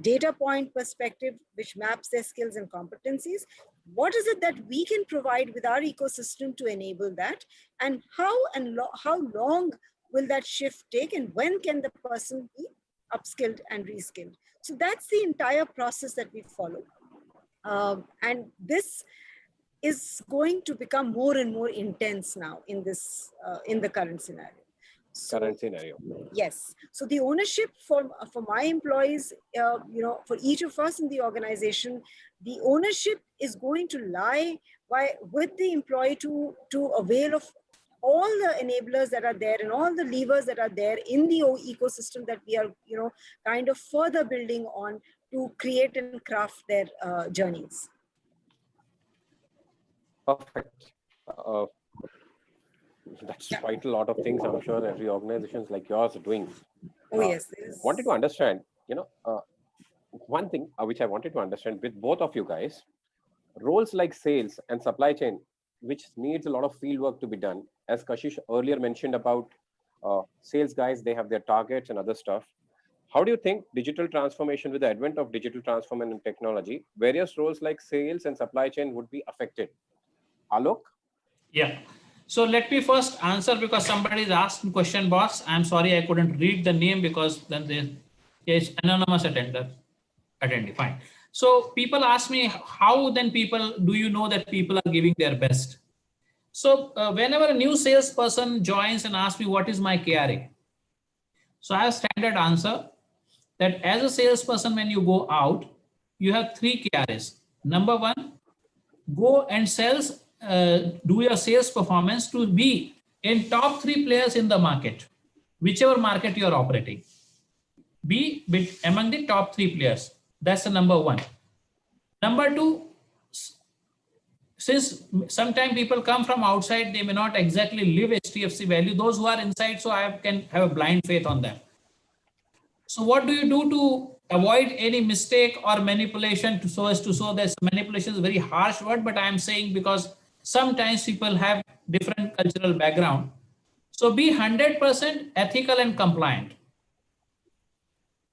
Speaker 1: data point perspective, which maps their skills and competencies, what is it that we can provide with our ecosystem to enable that, and how long will that shift take, and when can the person be upskilled and reskilled. So that's the entire process that we follow. And this is going to become more and more intense now in this, in the current scenario. So, yes. So the ownership for my employees, for each of us in the organization, the ownership is going to lie with the employee to avail of all the enablers that are there and all the levers that are there in the ecosystem that we are, kind of further building on to create and craft their journeys.
Speaker 2: Perfect. That's quite a lot of things. I'm sure every organization like yours are doing.
Speaker 1: Oh, yes.
Speaker 2: Wanted to understand, one thing which I wanted to understand with both of you guys, roles like sales and supply chain, which needs a lot of field work to be done. As Kashish earlier mentioned about sales guys, they have their targets and other stuff. How do you think digital transformation, with the advent of digital transformation and technology, various roles like sales and supply chain would be affected? Alok?
Speaker 3: Yeah. So let me first answer, because somebody asked in question box. I'm sorry I couldn't read the name, because then there's anonymous attendee. Fine. So people ask me, how then do you know that people are giving their best? So whenever a new salesperson joins and asks me what is my KRA, so I have standard answer that as a salesperson, when you go out, you have 3 KRAs. Number 1, go and do your sales performance to be in top 3 players in the market, whichever market you are operating. Be among the top 3 players. That's the number 1. Number 2, since sometimes people come from outside, they may not exactly live HDFC value. Those who are inside, so I can have a blind faith on them. So what do you do to avoid any mistake or manipulation so that manipulation is a very harsh word, but I am saying because sometimes people have different cultural background. So be 100% ethical and compliant.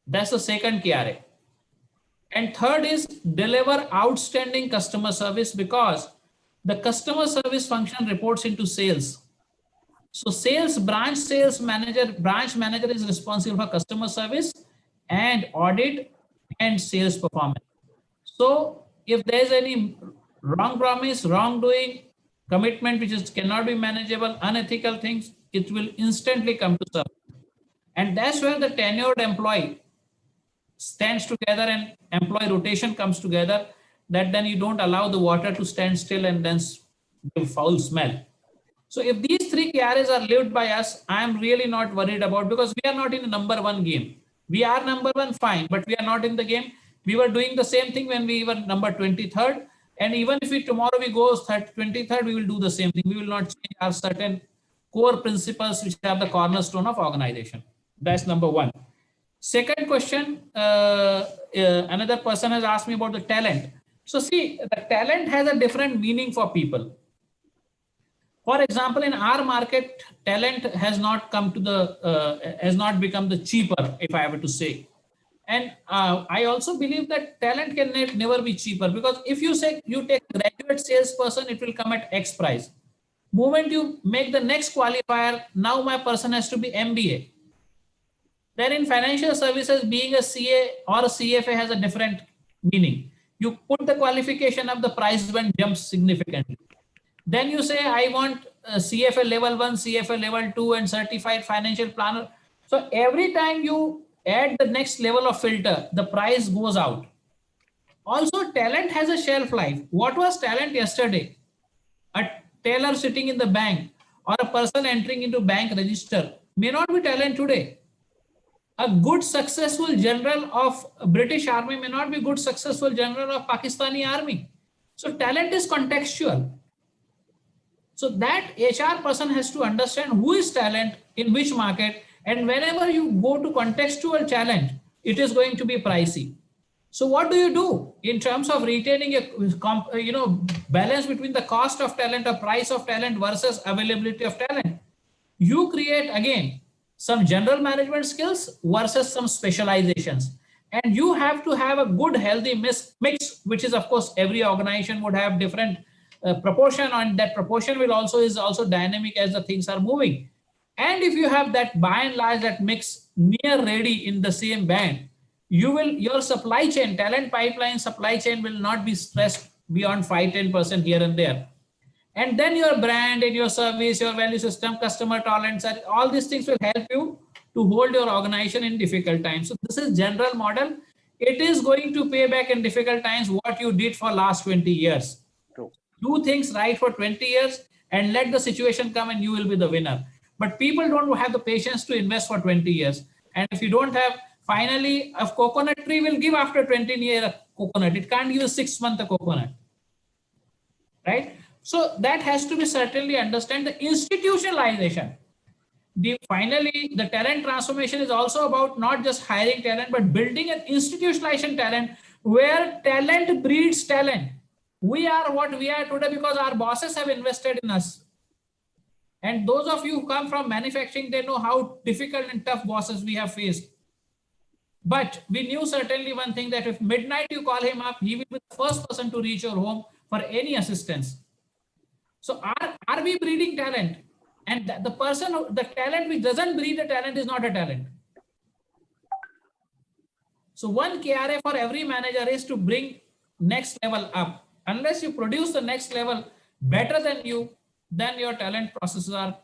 Speaker 3: That's the second KRA. And third is deliver outstanding customer service, because the customer service function reports into sales. So branch manager is responsible for customer service and audit and sales performance. So if there's any wrong promise, wrongdoing, commitment which cannot be manageable, unethical things, it will instantly come to surface. And that's where the tenured employee stands together and employee rotation comes together, that then you don't allow the water to stand still and then give foul smell. So if these 3 KRAs are lived by us, I am really not worried about, because we are not in the number 1 game. We are number 1, fine, but we are not in the game. We were doing the same thing when we were number 23rd. And even if tomorrow we go 23rd, we will do the same thing. We will not change our certain core principles which are the cornerstone of organization. That's number 1. Second question, another person has asked me about the talent. So see, the talent has a different meaning for people. For example, in our market, talent has not come to has not become the cheaper, if I were to say. And I also believe that talent can never be cheaper, because if you say you take graduate salesperson, it will come at X price. Moment you make the next qualifier, now my person has to be MBA. Then in financial services, being a CA or a CFA has a different meaning. You put the qualification up, the price band jumps significantly. Then you say, I want a CFA level 1, CFA level 2, and certified financial planner. So every time you add the next level of filter, the price goes out. Also, talent has a shelf life. What was talent yesterday? A teller sitting in the bank or a person entering into bank register may not be talent today. A good successful general of British Army may not be good successful general of Pakistani Army. So talent is contextual. So that HR person has to understand who is talent in which market, and whenever you go to contextual talent, it is going to be pricey. So what do you do in terms of retaining a balance between the cost of talent or price of talent versus availability of talent? You create again some general management skills versus some specializations, and you have to have a good healthy mix, which is of course every organization would have different proportion, and that proportion will also is also dynamic as the things are moving. And if you have that by and large that mix near ready in the same band, your supply chain talent pipeline supply chain will not be stressed beyond 5-10% here and there. And then your brand and your service, your value system, customer tolerance, all these things will help you to hold your organization in difficult times. So this is general model. It is going to pay back in difficult times what you did for last 20 years.
Speaker 2: True.
Speaker 3: Do things right for 20 years and let the situation come and you will be the winner. But people don't have the patience to invest for 20 years. And if you don't have, finally, a coconut tree will give after 20 years a coconut. It can't give 6 months a coconut, right? So that has to be certainly understand the institutionalization. Finally, the talent transformation is also about not just hiring talent, but building an institutionalization talent where talent breeds talent. We are what we are today because our bosses have invested in us. And those of you who come from manufacturing, they know how difficult and tough bosses we have faced. But we knew certainly one thing, that if midnight you call him up, he will be the first person to reach your home for any assistance. So are we breeding talent? And the talent which doesn't breed a talent is not a talent. So one KRA for every manager is to bring next level up. Unless you produce the next level better than you, then your talent processes are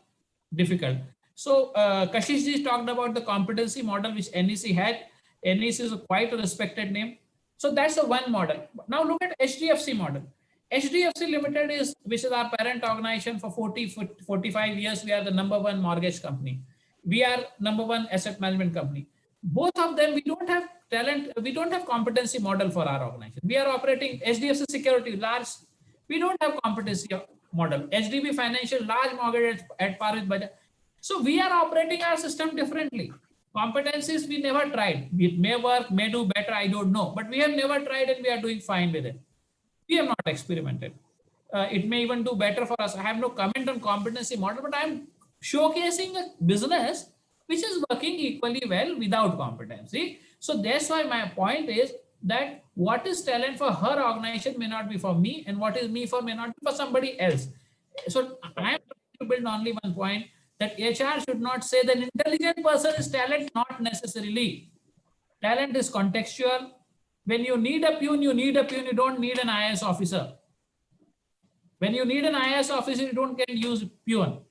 Speaker 3: difficult. So Kashish ji talked about the competency model which NEC had. NEC is quite a respected name. So that's the one model. Now look at HDFC model. HDFC Limited which is our parent organization for 45 years. We are the #1 mortgage company. We are #1 asset management company. Both of them, we don't have talent. We don't have competency model for our organization. We are operating HDFC Security, large. We don't have competency model. HDB Financial, large mortgage at par with budget. So we are operating our system differently. Competencies we never tried. It may work, may do better, I don't know. But we have never tried and we are doing fine with it. We have not experimented. It may even do better for us. I have no comment on competency model, but I'm showcasing a business which is working equally well without competency. So that's why my point is that what is talent for her organization may not be for me, and what is me for may not be for somebody else. So I am trying to build only one point, that HR should not say that an intelligent person is talent, not necessarily. Talent is contextual. When you need a peon, you need a peon. You don't need an IAS officer. When you need an IAS officer, you don't can use peon.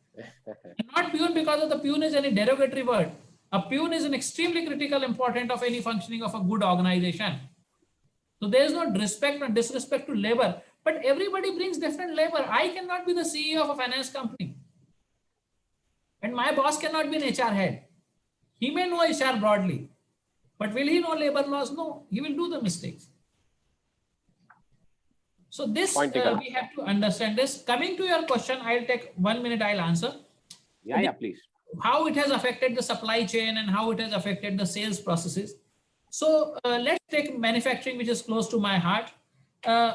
Speaker 3: And not peon because of the peon is any derogatory word. A peon is an extremely critical important of any functioning of a good organization. So there is no respect or disrespect to labor, but everybody brings different labor. I cannot be the CEO of a finance company. And my boss cannot be an HR head. He may know HR broadly, but will he know labor laws? No, he will do the mistakes. So this, we have to understand this. Coming to your question, I'll take 1 minute, I'll answer.
Speaker 2: Yeah, please.
Speaker 3: How it has affected the supply chain and how it has affected the sales processes. So let's take manufacturing, which is close to my heart.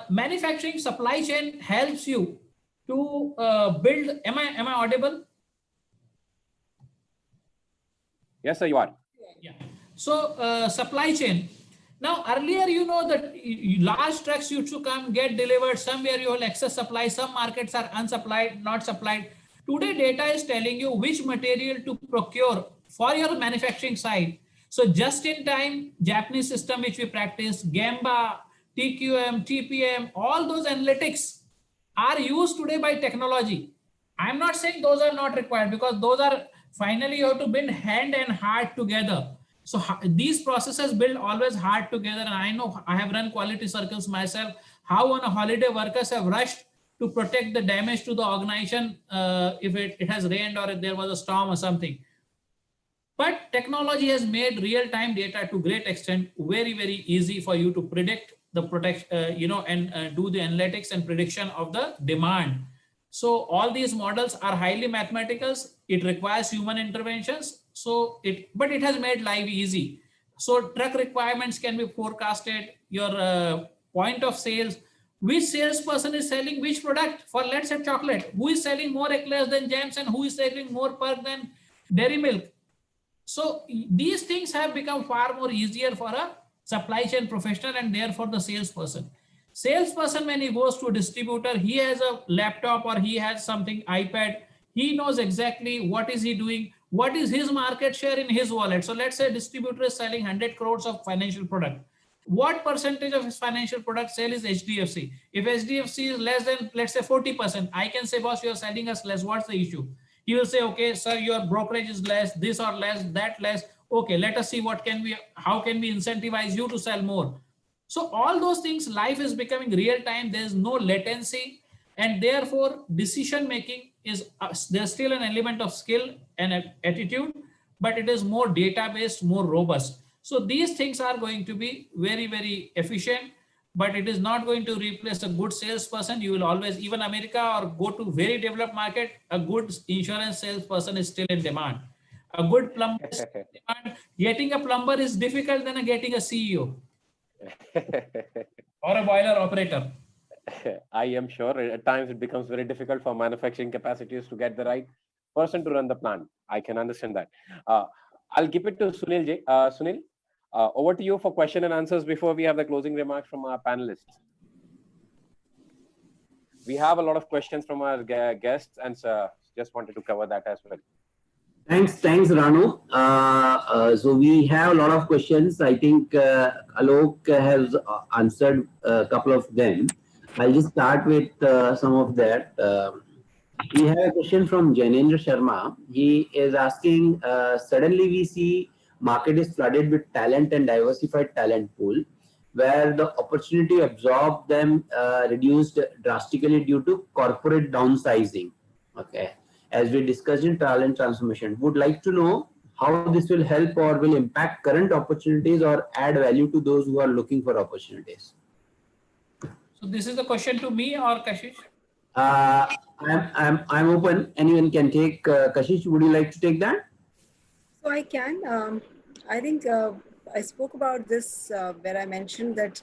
Speaker 3: Manufacturing supply chain helps you to build, am I audible?
Speaker 2: Yes, sir, you are.
Speaker 3: Yeah. So supply chain. Now earlier, you know that large trucks used to come, get delivered. Somewhere you have excess supply. Some markets are unsupplied, not supplied. Today, data is telling you which material to procure for your manufacturing side. So just in time, Japanese system which we practice, Gemba, TQM, TPM, all those analytics are used today by technology. I'm not saying those are not required, because those are finally you have to build hand and heart together. So these processes build always heart together. And I know I have run quality circles myself, how on a holiday workers have rushed to protect the damage to the organization if it has rained or if there was a storm or something. But technology has made real-time data to great extent very, very easy for you to predict the and do the analytics and prediction of the demand. So all these models are highly mathematical. It requires human interventions. But it has made life easy. So truck requirements can be forecasted. Your point of sales, which salesperson is selling which product for, let's say, chocolate, who is selling more eclairs than jams and who is selling more perk than dairy milk. So these things have become far more easier for a supply chain professional and therefore the salesperson. Salesperson, when he goes to a distributor, he has a laptop or he has something iPad. He knows exactly what is he doing, what is his market share in his wallet. So let's say distributor is selling 100 crores of financial product. What percentage of his financial product sale is HDFC? If HDFC is less than, let's say, 40%, I can say, boss, you are selling us less. What's the issue? He will say, okay, sir, your brokerage is less, this or less, that less. Okay, let us see how can we incentivize you to sell more. So all those things, life is becoming real time. There is no latency, and therefore decision making is there's still an element of skill and attitude, but it is more data based, more robust. So these things are going to be very, very efficient, but it is not going to replace a good salesperson. You will always, even America or go to very developed market, a good insurance salesperson is still in demand. A good plumber is still in demand. Getting a plumber is difficult than getting a CEO or a boiler operator.
Speaker 2: I am sure at times it becomes very difficult for manufacturing capacities to get the right person to run the plant. I can understand that. I'll give it to Sunil J. Sunil, over to you for question and answers before we have the closing remarks from our panelists. We have a lot of questions from our guests and just wanted to cover that as well.
Speaker 4: Thanks, Ranu. So we have a lot of questions. I think Alok has answered a couple of them. I'll just start with some of that. We have a question from Janendra Sharma. He is asking, suddenly we see market is flooded with talent and diversified talent pool, where the opportunity to absorb them reduced drastically due to corporate downsizing. Okay. As we discussed in talent transformation, would like to know how this will help or will impact current opportunities or add value to those who are looking for opportunities.
Speaker 3: So this is a question to me or Kashish?
Speaker 4: I'm open. Anyone can take. Kashish, would you like to take that?
Speaker 1: So I can. I think I spoke about this where I mentioned that,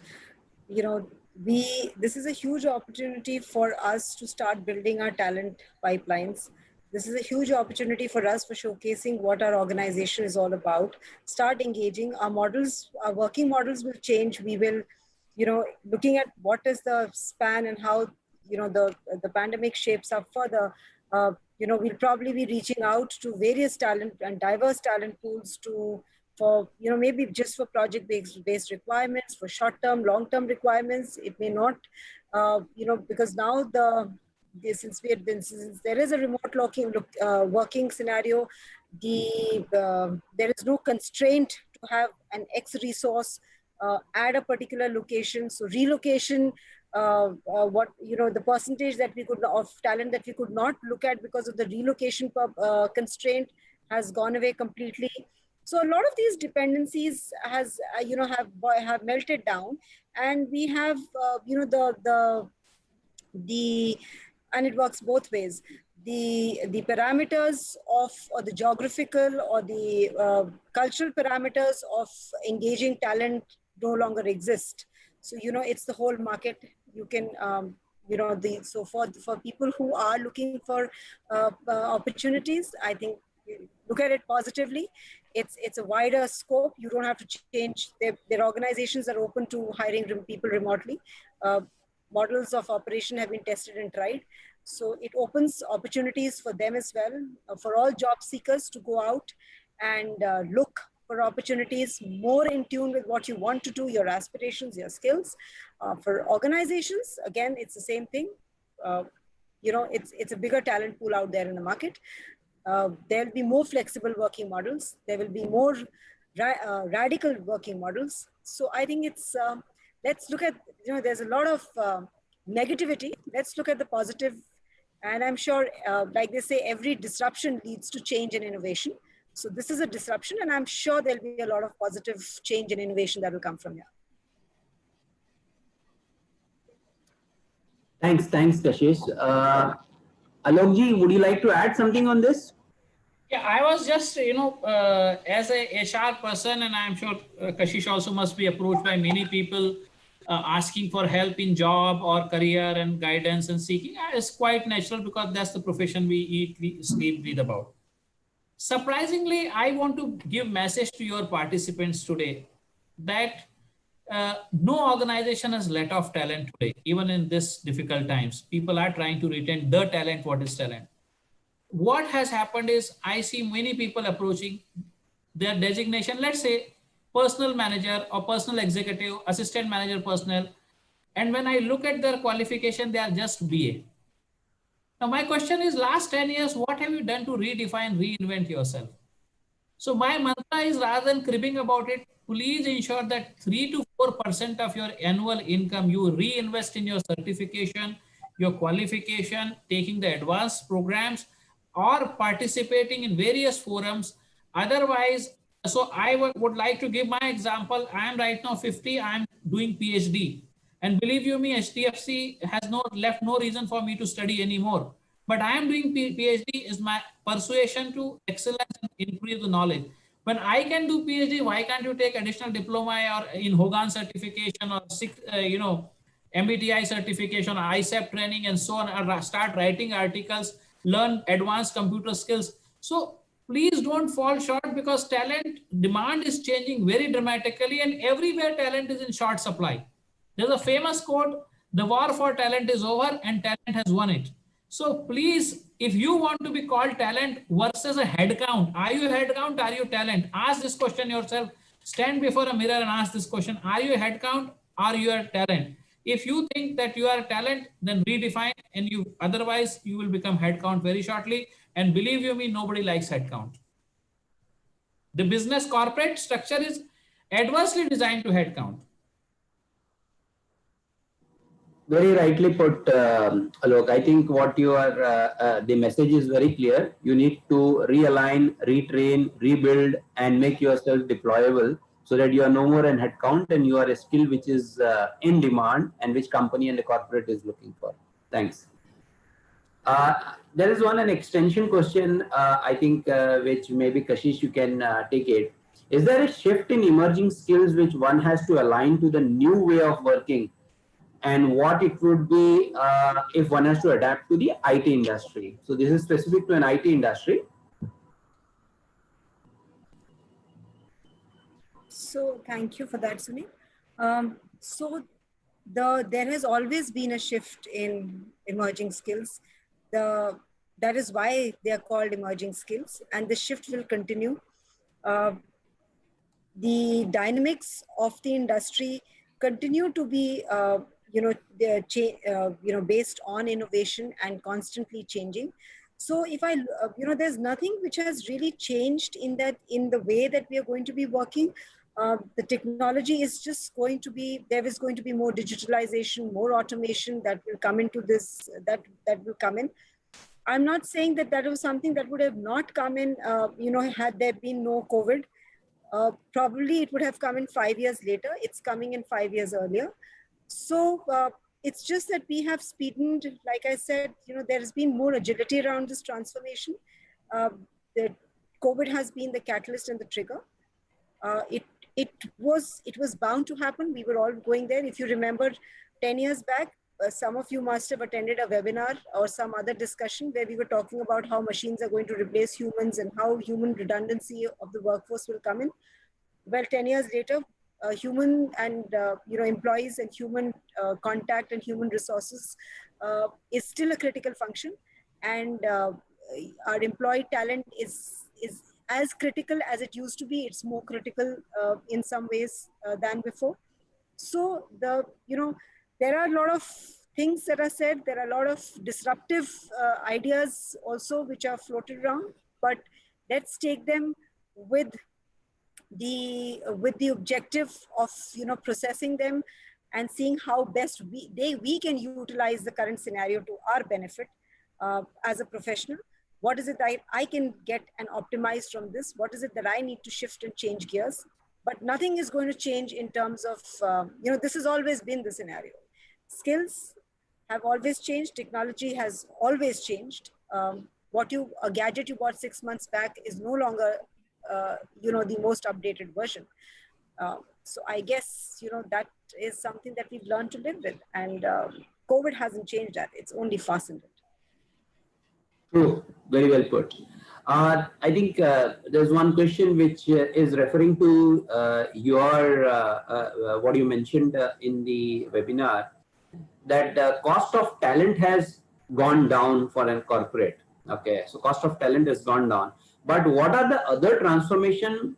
Speaker 1: you know, this is a huge opportunity for us to start building our talent pipelines. This is a huge opportunity for us for showcasing what our organization is all about. Start engaging. Our models, our working models will change. We will, you know, looking at what is the span and how, you know, the pandemic shapes up further. You know, we'll probably be reaching out to various talent and diverse talent pools for, you know, maybe just for project-based requirements, for short-term, long-term requirements. It may not, you know, because now since there is a remote working scenario, there is no constraint to have an X resource at a particular location. So relocation, the percentage that of talent that we could not look at because of the relocation constraint has gone away completely. So a lot of these dependencies have melted down, and we have and it works both ways. The parameters or the geographical or the cultural parameters of engaging talent no longer exist. So, you know, it's the whole market. You can, so for people who are looking for opportunities, I think look at it positively. It's a wider scope. You don't have to change. Their organizations are open to hiring people remotely. Models of operation have been tested and tried. So it opens opportunities for them as well, for all job seekers to go out and look for opportunities more in tune with what you want to do, your aspirations, your skills. For organizations, again, it's the same thing. It's a bigger talent pool out there in the market. There'll be more flexible working models. There will be more radical working models. So I think it's, let's look at, there's a lot of negativity. Let's look at the positive. And I'm sure, like they say, every disruption leads to change and innovation. So this is a disruption, and I'm sure there'll be a lot of positive change and innovation that will come from here.
Speaker 4: Thanks, Kashish. Alokji, would you like to add something on this?
Speaker 3: Yeah, I was just, as a HR person, and I'm sure Kashish also must be approached by many people asking for help in job or career and guidance and seeking. It's quite natural because that's the profession we eat, we sleep, breathe about. Surprisingly, I want to give message to your participants today that no organization has let off talent today, even in this difficult times. People are trying to retain the talent. What is talent? What has happened is I see many people approaching their designation, let's say personal manager or personal executive, assistant manager personnel. And when I look at their qualification, they are just BA. Now, my question is, last 10 years, what have you done to redefine, reinvent yourself? So my mantra is, rather than cribbing about it, please ensure that 3 to 4% of your annual income you reinvest in your certification, your qualification, taking the advanced programs, or participating in various forums. Otherwise, so I would like to give my example. I am right now 50, I am doing PhD. And believe you me, HDFC has left no reason for me to study anymore. But I am doing PhD is my persuasion to excellence and increase the knowledge. When I can do PhD, why can't you take additional diploma or in Hogan certification or MBTI certification, or ISEP training and so on, or start writing articles, learn advanced computer skills. So please don't fall short, because talent demand is changing very dramatically, and everywhere talent is in short supply. There's a famous quote, the war for talent is over and talent has won it. So please, if you want to be called talent versus a head count, are you a head count? Are you talent? Ask this question yourself. Stand before a mirror and ask this question. Are you a head count? Are you a talent? If you think that you are a talent, then redefine, and otherwise you will become head count very shortly. And believe you me, nobody likes head count. The business corporate structure is adversely designed to head count.
Speaker 4: Very rightly put, Alok. I think what you are, the message is very clear. You need to realign, retrain, rebuild, and make yourself deployable so that you are no more an headcount and you are a skill which is in demand and which company and the corporate is looking for. Thanks. There is an extension question, I think, which maybe Kashish, you can take it. Is there a shift in emerging skills which one has to align to the new way of working? And what it would be if one has to adapt to the IT industry. So this is specific to an IT industry.
Speaker 1: So thank you for that, Sunil. There has always been a shift in emerging skills. That is why they are called emerging skills, and the shift will continue. The dynamics of the industry continue to be based on innovation and constantly changing. So if there's nothing which has really changed in the way that we are going to be working. The technology is just going to be, there is going to be more digitalization, more automation that will come into this, that will come in. I'm not saying that was something that would have not come in, had there been no COVID. Probably it would have come in 5 years later. It's coming in 5 years earlier. So it's just that we have speeded, like I said, there has been more agility around this transformation. The COVID has been the catalyst and the trigger. It was bound to happen. We were all going there. If you remember 10 years back, some of you must have attended a webinar or some other discussion where we were talking about how machines are going to replace humans and how human redundancy of the workforce will come in. Well, 10 years later, human and employees and human contact and human resources is still a critical function, and our employee talent is as critical as it used to be. It's more critical in some ways than before. So there are a lot of things that are said. There are a lot of disruptive ideas also which are floated around, but let's take them with the objective of processing them and seeing how best we can utilize the current scenario to our benefit as a professional. What is it that I can get and optimize from this? What is it that I need to shift and change gears? But nothing is going to change in terms of, this has always been the scenario. Skills have always changed. Technology has always changed. A gadget you bought 6 months back is no longer, the most updated version. So I guess, that is something that we've learned to live with. And COVID hasn't changed that. It's only fastened it.
Speaker 4: True, very well put. I think there's one question which is referring to what you mentioned in the webinar, that the cost of talent has gone down for a corporate. Okay, so cost of talent has gone down. But what are the other transformation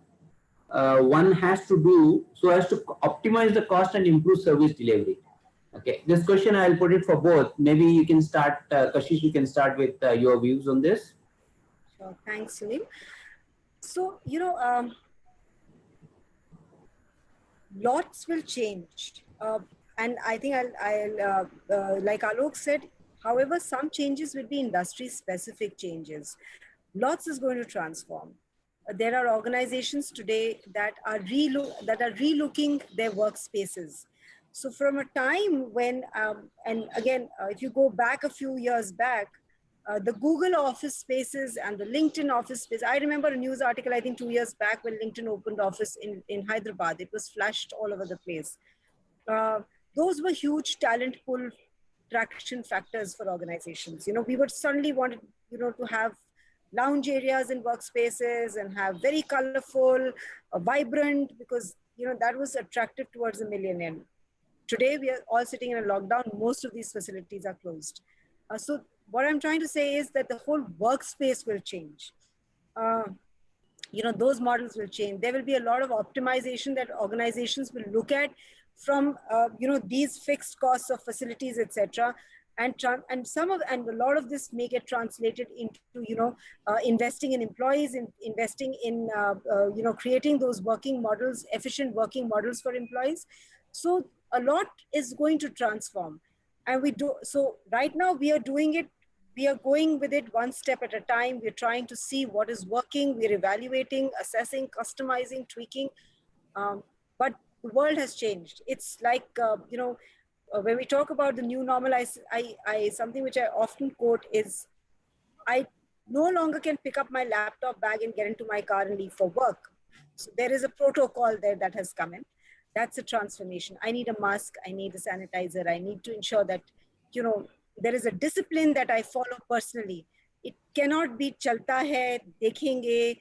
Speaker 4: one has to do so as to optimize the cost and improve service delivery? Okay, this question I'll put it for both. Maybe you can start, Kashish, you can start with your views on this.
Speaker 1: Sure, thanks, Sunil. So, lots will change. And I think I'll like Alok said, however, some changes will be industry specific changes. Lots is going to transform. There are organizations today that are relooking their workspaces. So from a time when, and again, if you go back a few years back, the Google office spaces and the LinkedIn office space. I remember a news article, I think 2 years back, when LinkedIn opened office in Hyderabad. It was flashed all over the place. Those were huge talent pull traction factors for organizations. We would suddenly wanted, to have lounge areas in workspaces and have very colorful, vibrant, because, that was attractive towards the millennial. Today, we are all sitting in a lockdown. Most of these facilities are closed. So what I'm trying to say is that the whole workspace will change. Those models will change. There will be a lot of optimization that organizations will look at from, these fixed costs of facilities, etc. And a lot of this may get translated into, investing in employees, investing in, creating those working models, efficient working models for employees. So a lot is going to transform. And so right now we are doing it. We are going with it one step at a time. We're trying to see what is working. We're evaluating, assessing, customizing, tweaking. But the world has changed. It's like, when we talk about the new normal, something which I often quote is, I no longer can pick up my laptop bag and get into my car and leave for work. So there is a protocol there that has come in. That's a transformation. I need a mask. I need a sanitizer. I need to ensure that, there is a discipline that I follow personally. It cannot be chalta hai, dekhenge.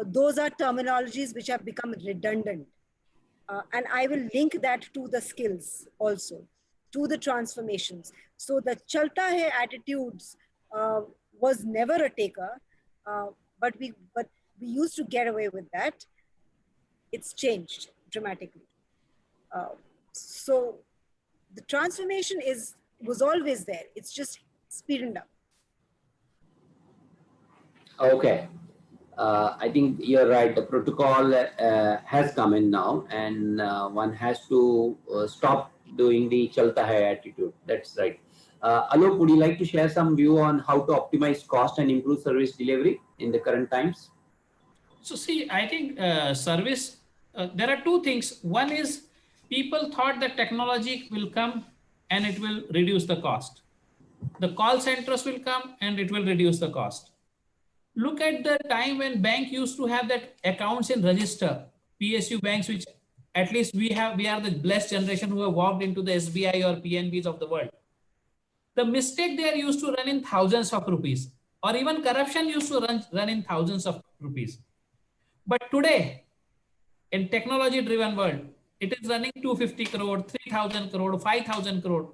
Speaker 1: Those are terminologies which have become redundant. And I will link that to the skills also, to the transformations. So the chalta hai attitudes was never a taker, but we used to get away with that. It's changed dramatically. So the transformation was always there. It's just speeding up.
Speaker 4: Okay. I think you're right. The protocol has come in now, and one has to stop doing the chalta hai attitude. That's right. Alok, would you like to share some view on how to optimize cost and improve service delivery in the current times?
Speaker 3: So see, I think service, there are two things. One is people thought that technology will come and it will reduce the cost. The call centers will come and it will reduce the cost. Look at the time when bank used to have that accounts in register, PSU banks, which at least we are the blessed generation who have walked into the SBI or PNBs of the world. The mistake there used to run in thousands of rupees, or even corruption used to run in thousands of rupees. But today, in technology driven world, it is running 250 crore, 3,000 crore, 5,000 crore.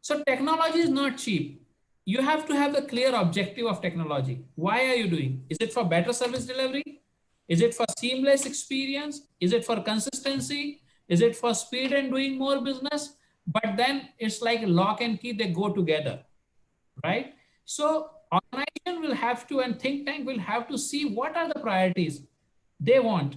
Speaker 3: So technology is not cheap. you have to have the clear objective of technology. Why are you doing? Is it for better service delivery? Is it for seamless experience? Is it for consistency? Is it for speed and doing more business? But then it's like lock and key, they go together, right? So organization will have to, and think tank will have to see what are the priorities they want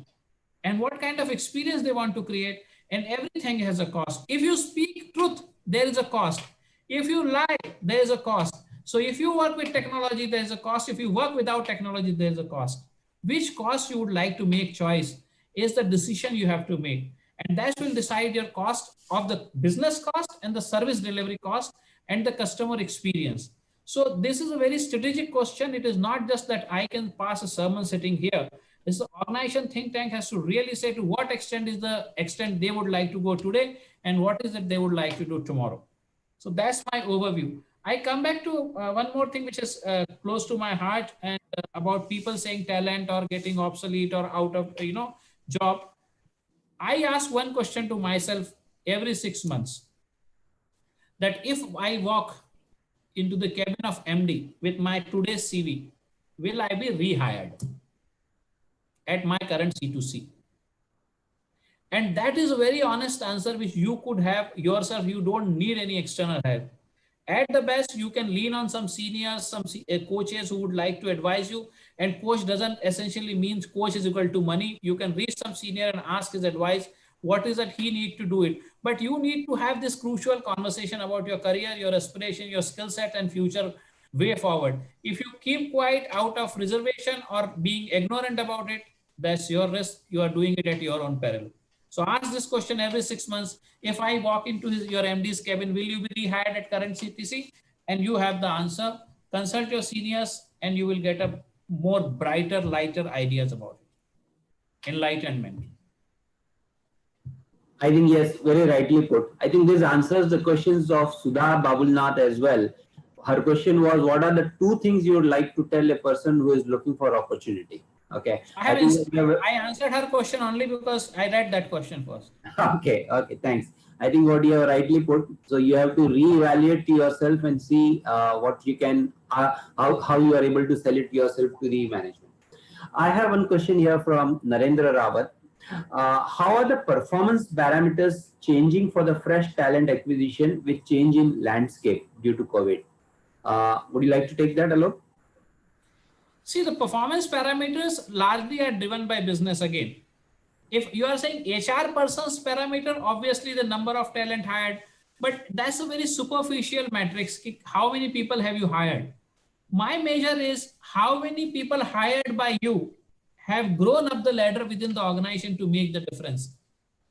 Speaker 3: and what kind of experience they want to create. And everything has a cost. If you speak truth, there is a cost. If you lie, there is a cost. So if you work with technology, there is a cost. If you work without technology, there is a cost. Which cost you would like to make choice is the decision you have to make. And that will decide your cost of the business cost and the service delivery cost and the customer experience. So this is a very strategic question. It is not just that I can pass a sermon sitting here. This organization think tank has to really say to what extent is the extent they would like to go today and what is it they would like to do tomorrow. So that's my overview. I come back to one more thing which is close to my heart, and about people saying talent or getting obsolete or out of job. I ask one question to myself every 6 months, that if I walk into the cabin of MD with my today's CV, will I be rehired at my current C2C? And that is a very honest answer which you could have yourself. You don't need any external help. At the best, you can lean on some seniors, some coaches who would like to advise you. And coach doesn't essentially mean coach is equal to money. You can reach some senior and ask his advice. What is that he need to do it? But you need to have this crucial conversation about your career, your aspiration, your skill set, and future way forward. If you keep quiet out of reservation or being ignorant about it, that's your risk. You are doing it at your own peril. So ask this question every 6 months. If I walk into your MD's cabin, will you be rehired at current CTC? And you have the answer. Consult your seniors and you will get a more brighter, lighter ideas about it. Enlightenment.
Speaker 4: I think yes, very rightly put. I think this answers the questions of Sudha Babulnath as well. Her question was, what are the two things you would like to tell a person who is looking for opportunity? Okay.
Speaker 3: I answered her question only because I read that question first.
Speaker 4: Okay, thanks. I think what you have rightly put. So you have to reevaluate yourself and see what you can, how you are able to sell it yourself to the management. I have one question here from Narendra Rawat. How are the performance parameters changing for the fresh talent acquisition with change in landscape due to COVID? Would you like to take that, Alok?
Speaker 3: See, the performance parameters largely are driven by business again. If you are saying HR person's parameter, obviously the number of talent hired, but that's a very superficial matrix. How many people have you hired? My measure is how many people hired by you have grown up the ladder within the organization to make the difference.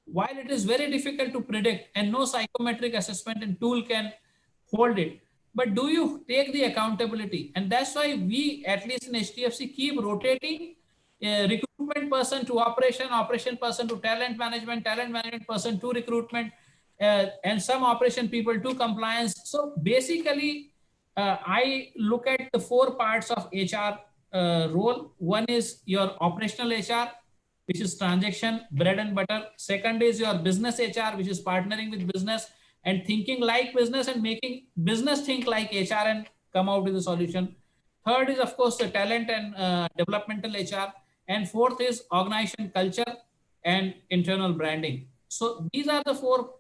Speaker 3: While it is very difficult to predict and no psychometric assessment and tool can hold it, but do you take the accountability? And that's why we, at least in HDFC, keep rotating recruitment person to operation person to talent management person to recruitment, and some operation people to compliance. So basically, I look at the 4 parts of HR role. One is your operational HR, which is transaction, bread and butter. Second is your business HR, which is partnering with business and thinking like business and making business think like HR and come out with a solution. Third is, of course, the talent and developmental HR. And fourth is organization culture and internal branding. So these are the 4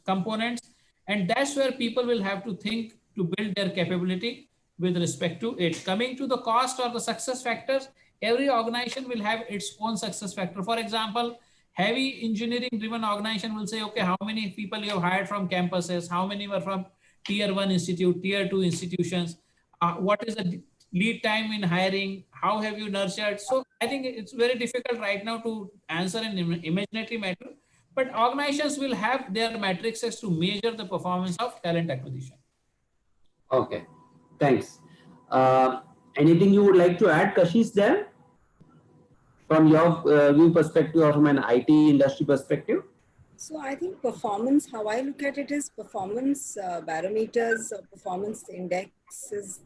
Speaker 3: components. And that's where people will have to think to build their capability with respect to it. Coming to the cost or the success factors, every organization will have its own success factor. For example, heavy engineering driven organization will say, okay, how many people you have hired from campuses? How many were from tier 1 institute, tier 2 institutions? What is the lead time in hiring? How have you nurtured? So I think it's very difficult right now to answer an imaginary matter, but organizations will have their matrices to measure the performance of talent acquisition.
Speaker 4: Okay, thanks. Anything you would like to add, Kashish, there? From your view perspective or from an IT industry perspective?
Speaker 1: So I think performance, how I look at it is performance barometers, performance indexes,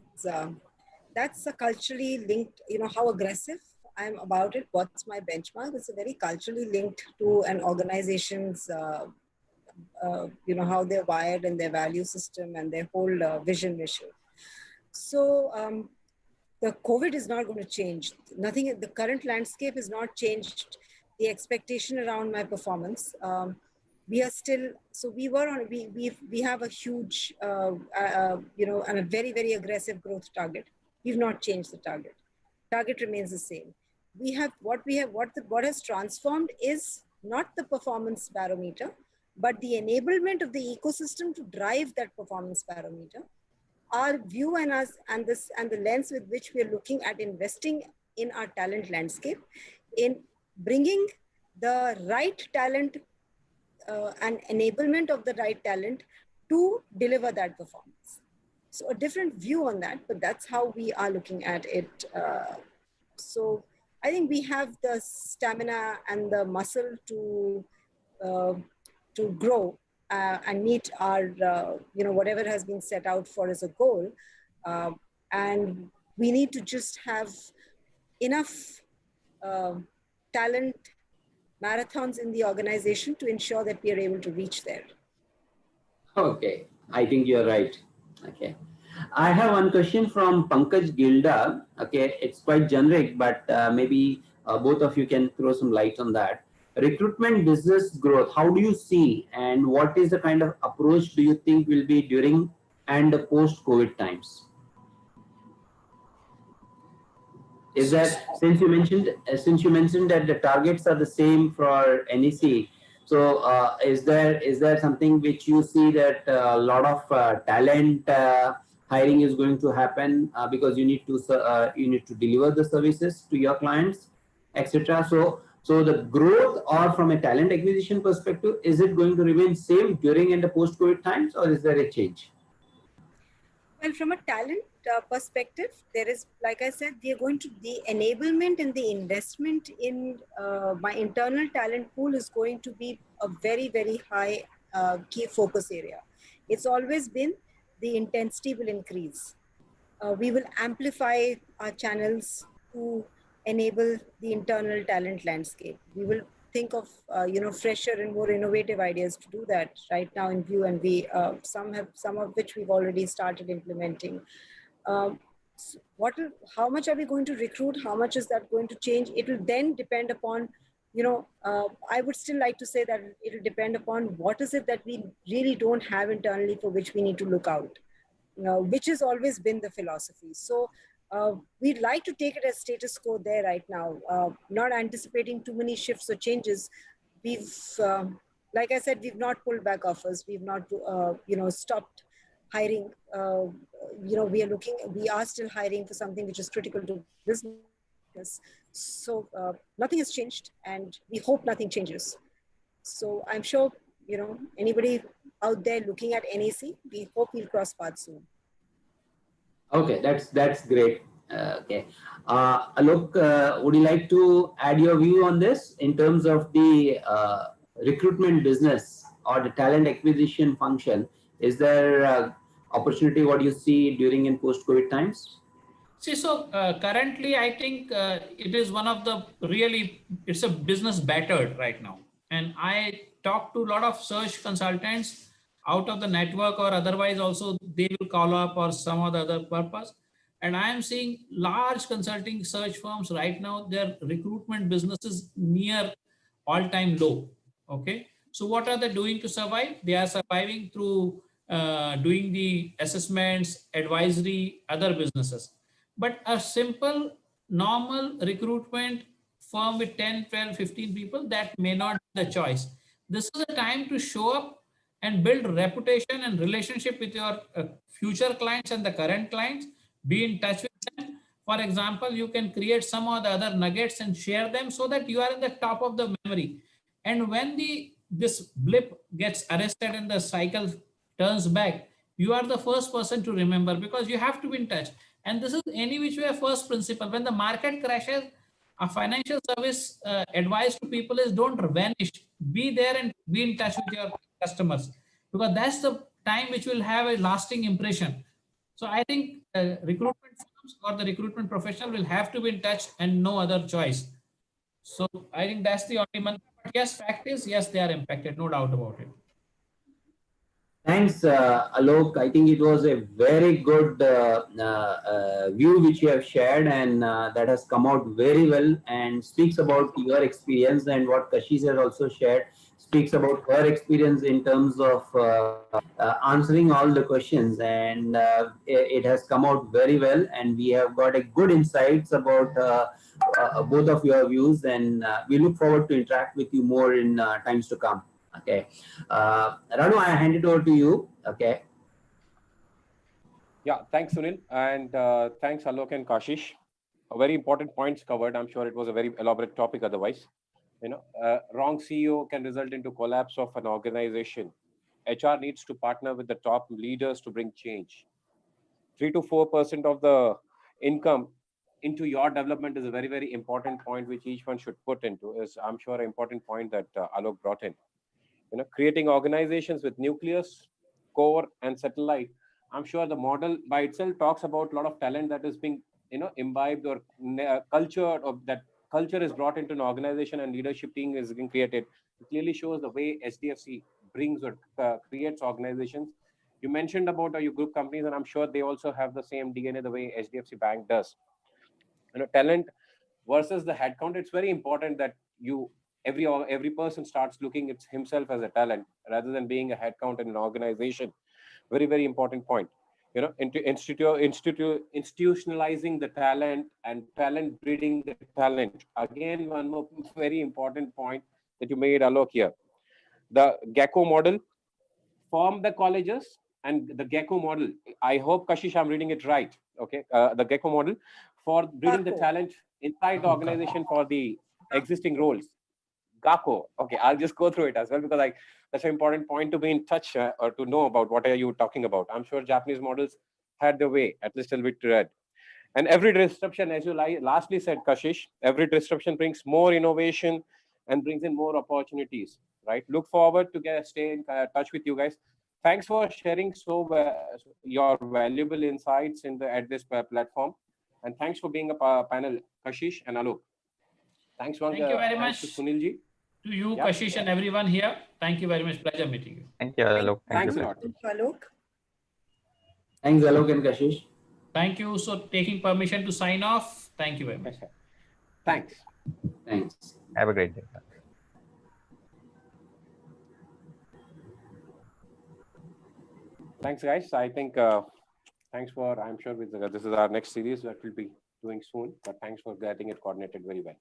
Speaker 1: that's a culturally linked, how aggressive I'm about it, what's my benchmark. It's a very culturally linked to an organization's, how they're wired and their value system and their whole vision mission. So the COVID is not going to change. Nothing, the current landscape has not changed the expectation around my performance. We are still, so we were on, we have a huge, and a very, very aggressive growth target. We've not changed the target. Target remains the same. What has transformed is not the performance barometer, but the enablement of the ecosystem to drive that performance barometer. Our view and the lens with which we are looking at investing in our talent landscape, in bringing the right talent and enablement of the right talent to deliver that performance. So a different view on that, but that's how we are looking at it. So I think we have the stamina and the muscle to grow and meet our, whatever has been set out for as a goal. And we need to just have enough talent marathons in the organization to ensure that we are able to reach there.
Speaker 4: Okay, I think you're right. Okay. I have one question from Pankaj Gilda. Okay, it's quite generic, but maybe both of you can throw some light on that. Recruitment business growth, how do you see, and what is the kind of approach do you think will be during and post-COVID times? Is that, since you mentioned that the targets are the same for NEC, so is there something which you see that a lot of talent hiring is going to happen because you need to deliver the services to your clients, etc. So the growth, or from a talent acquisition perspective, is it going to remain same during and the post-COVID times, or is there a change?
Speaker 1: Well, from a talent perspective, there is, like I said, we are going to, the enablement and the investment in my internal talent pool is going to be a very, very high key focus area. It's always been, the intensity will increase. We will amplify our channels to enable the internal talent landscape. We will think of fresher and more innovative ideas to do that right now in view, and we some of which we've already started implementing. How much are we going to recruit? How much is that going to change? It will then depend upon, I would still like to say that it will depend upon what is it that we really don't have internally for which we need to look out, which has always been the philosophy. So we'd like to take it as status quo there right now, not anticipating too many shifts or changes. We've, like I said, we've not pulled back offers. We've not, stopped hiring. We are still hiring for something which is critical to business. So nothing has changed, and we hope nothing changes. So I'm sure, anybody out there looking at NEC, we hope we'll cross paths soon.
Speaker 4: Okay, that's great. Okay, Alok, would you like to add your view on this in terms of the recruitment business or the talent acquisition function? Is there opportunity what you see during and post-COVID times?
Speaker 3: See, so currently, I think it is one of the it's a business battered right now. And I talk to a lot of search consultants out of the network or otherwise also they will call up or some other purpose. And I am seeing large consulting search firms right now, their recruitment business is near all-time low. Okay. So what are they doing to survive? They are surviving through doing the assessments, advisory, other businesses. But a simple, normal recruitment firm with 10, 12, 15 people, that may not be the choice. This is the time to show up and build reputation and relationship with your future clients and the current clients. Be in touch with them. For example, you can create some of the other nuggets and share them so that you are in the top of the memory. And when this blip gets arrested and the cycle turns back, you are the first person to remember because you have to be in touch. And this is any which way first principle. When the market crashes, a financial service advice to people is don't vanish. Be there and be in touch with your customers, because that's the time which will have a lasting impression. So I think recruitment firms or the recruitment professional will have to be in touch and no other choice. So I think that's the only mantra. But yes, fact is, yes, they are impacted, no doubt about it.
Speaker 4: Thanks, Alok. I think it was a very good view which you have shared, and that has come out very well and speaks about your experience, and what Kashish has also shared speaks about her experience in terms of answering all the questions, and it has come out very well, and we have got a good insights about both of your views, and we look forward to interact with you more in times to come. Okay. Ranu, I hand it over to you. Okay.
Speaker 2: Yeah, thanks, Sunil. And thanks, Alok and Kashish. Very important points covered. I'm sure it was a very elaborate topic otherwise. Wrong CEO can result into collapse of an organization. HR needs to partner with the top leaders to bring change. 3 to 4% of the income into your development is a very, very important point which each one should put into. Is, I'm sure, an important point that Alok brought in. Creating organizations with nucleus, core, and satellite. I'm sure the model by itself talks about a lot of talent that is being imbibed or cultured, or that culture is brought into an organization and leadership team is being created. It clearly shows the way HDFC brings or creates organizations. You mentioned about your group companies, and I'm sure they also have the same DNA the way HDFC Bank does. Talent versus the headcount. It's very important that every person starts looking at himself as a talent rather than being a headcount in an organization. Very, very important point. Institutionalizing the talent and talent breeding the talent. Again, one more very important point that you made, Alok, here. The Gecko model, form the colleges, and the Gecko model. I hope, Kashish, I'm reading it right. Okay, the Gecko model for breeding the talent inside the organization for the existing roles. GACO. Okay, I'll just go through it as well because that's an important point to be in touch or to know about what are you talking about. I'm sure Japanese models had the way, at least a little bit read. And every disruption, as you lastly said, Kashish, every disruption brings more innovation and brings in more opportunities, right? Look forward to stay in touch with you guys. Thanks for sharing your valuable insights at this platform. And thanks for being a panel, Kashish and Alok. Thanks,
Speaker 3: Thank you very
Speaker 2: thanks
Speaker 3: much
Speaker 2: to Sunilji.
Speaker 3: to you, Kashish, and everyone here. Thank you very much. Pleasure meeting you.
Speaker 5: Thank you, Alok.
Speaker 2: Thanks
Speaker 5: you.
Speaker 2: a lot.
Speaker 1: Alok.
Speaker 4: Thanks, Alok and Kashish.
Speaker 3: Thank you. So taking permission to sign off. Thank you very much.
Speaker 2: Thanks.
Speaker 4: Thanks.
Speaker 5: Have a great day.
Speaker 2: Thanks, guys. I think thanks for, I'm sure this is our next series that we'll be doing soon, but thanks for getting it coordinated very well.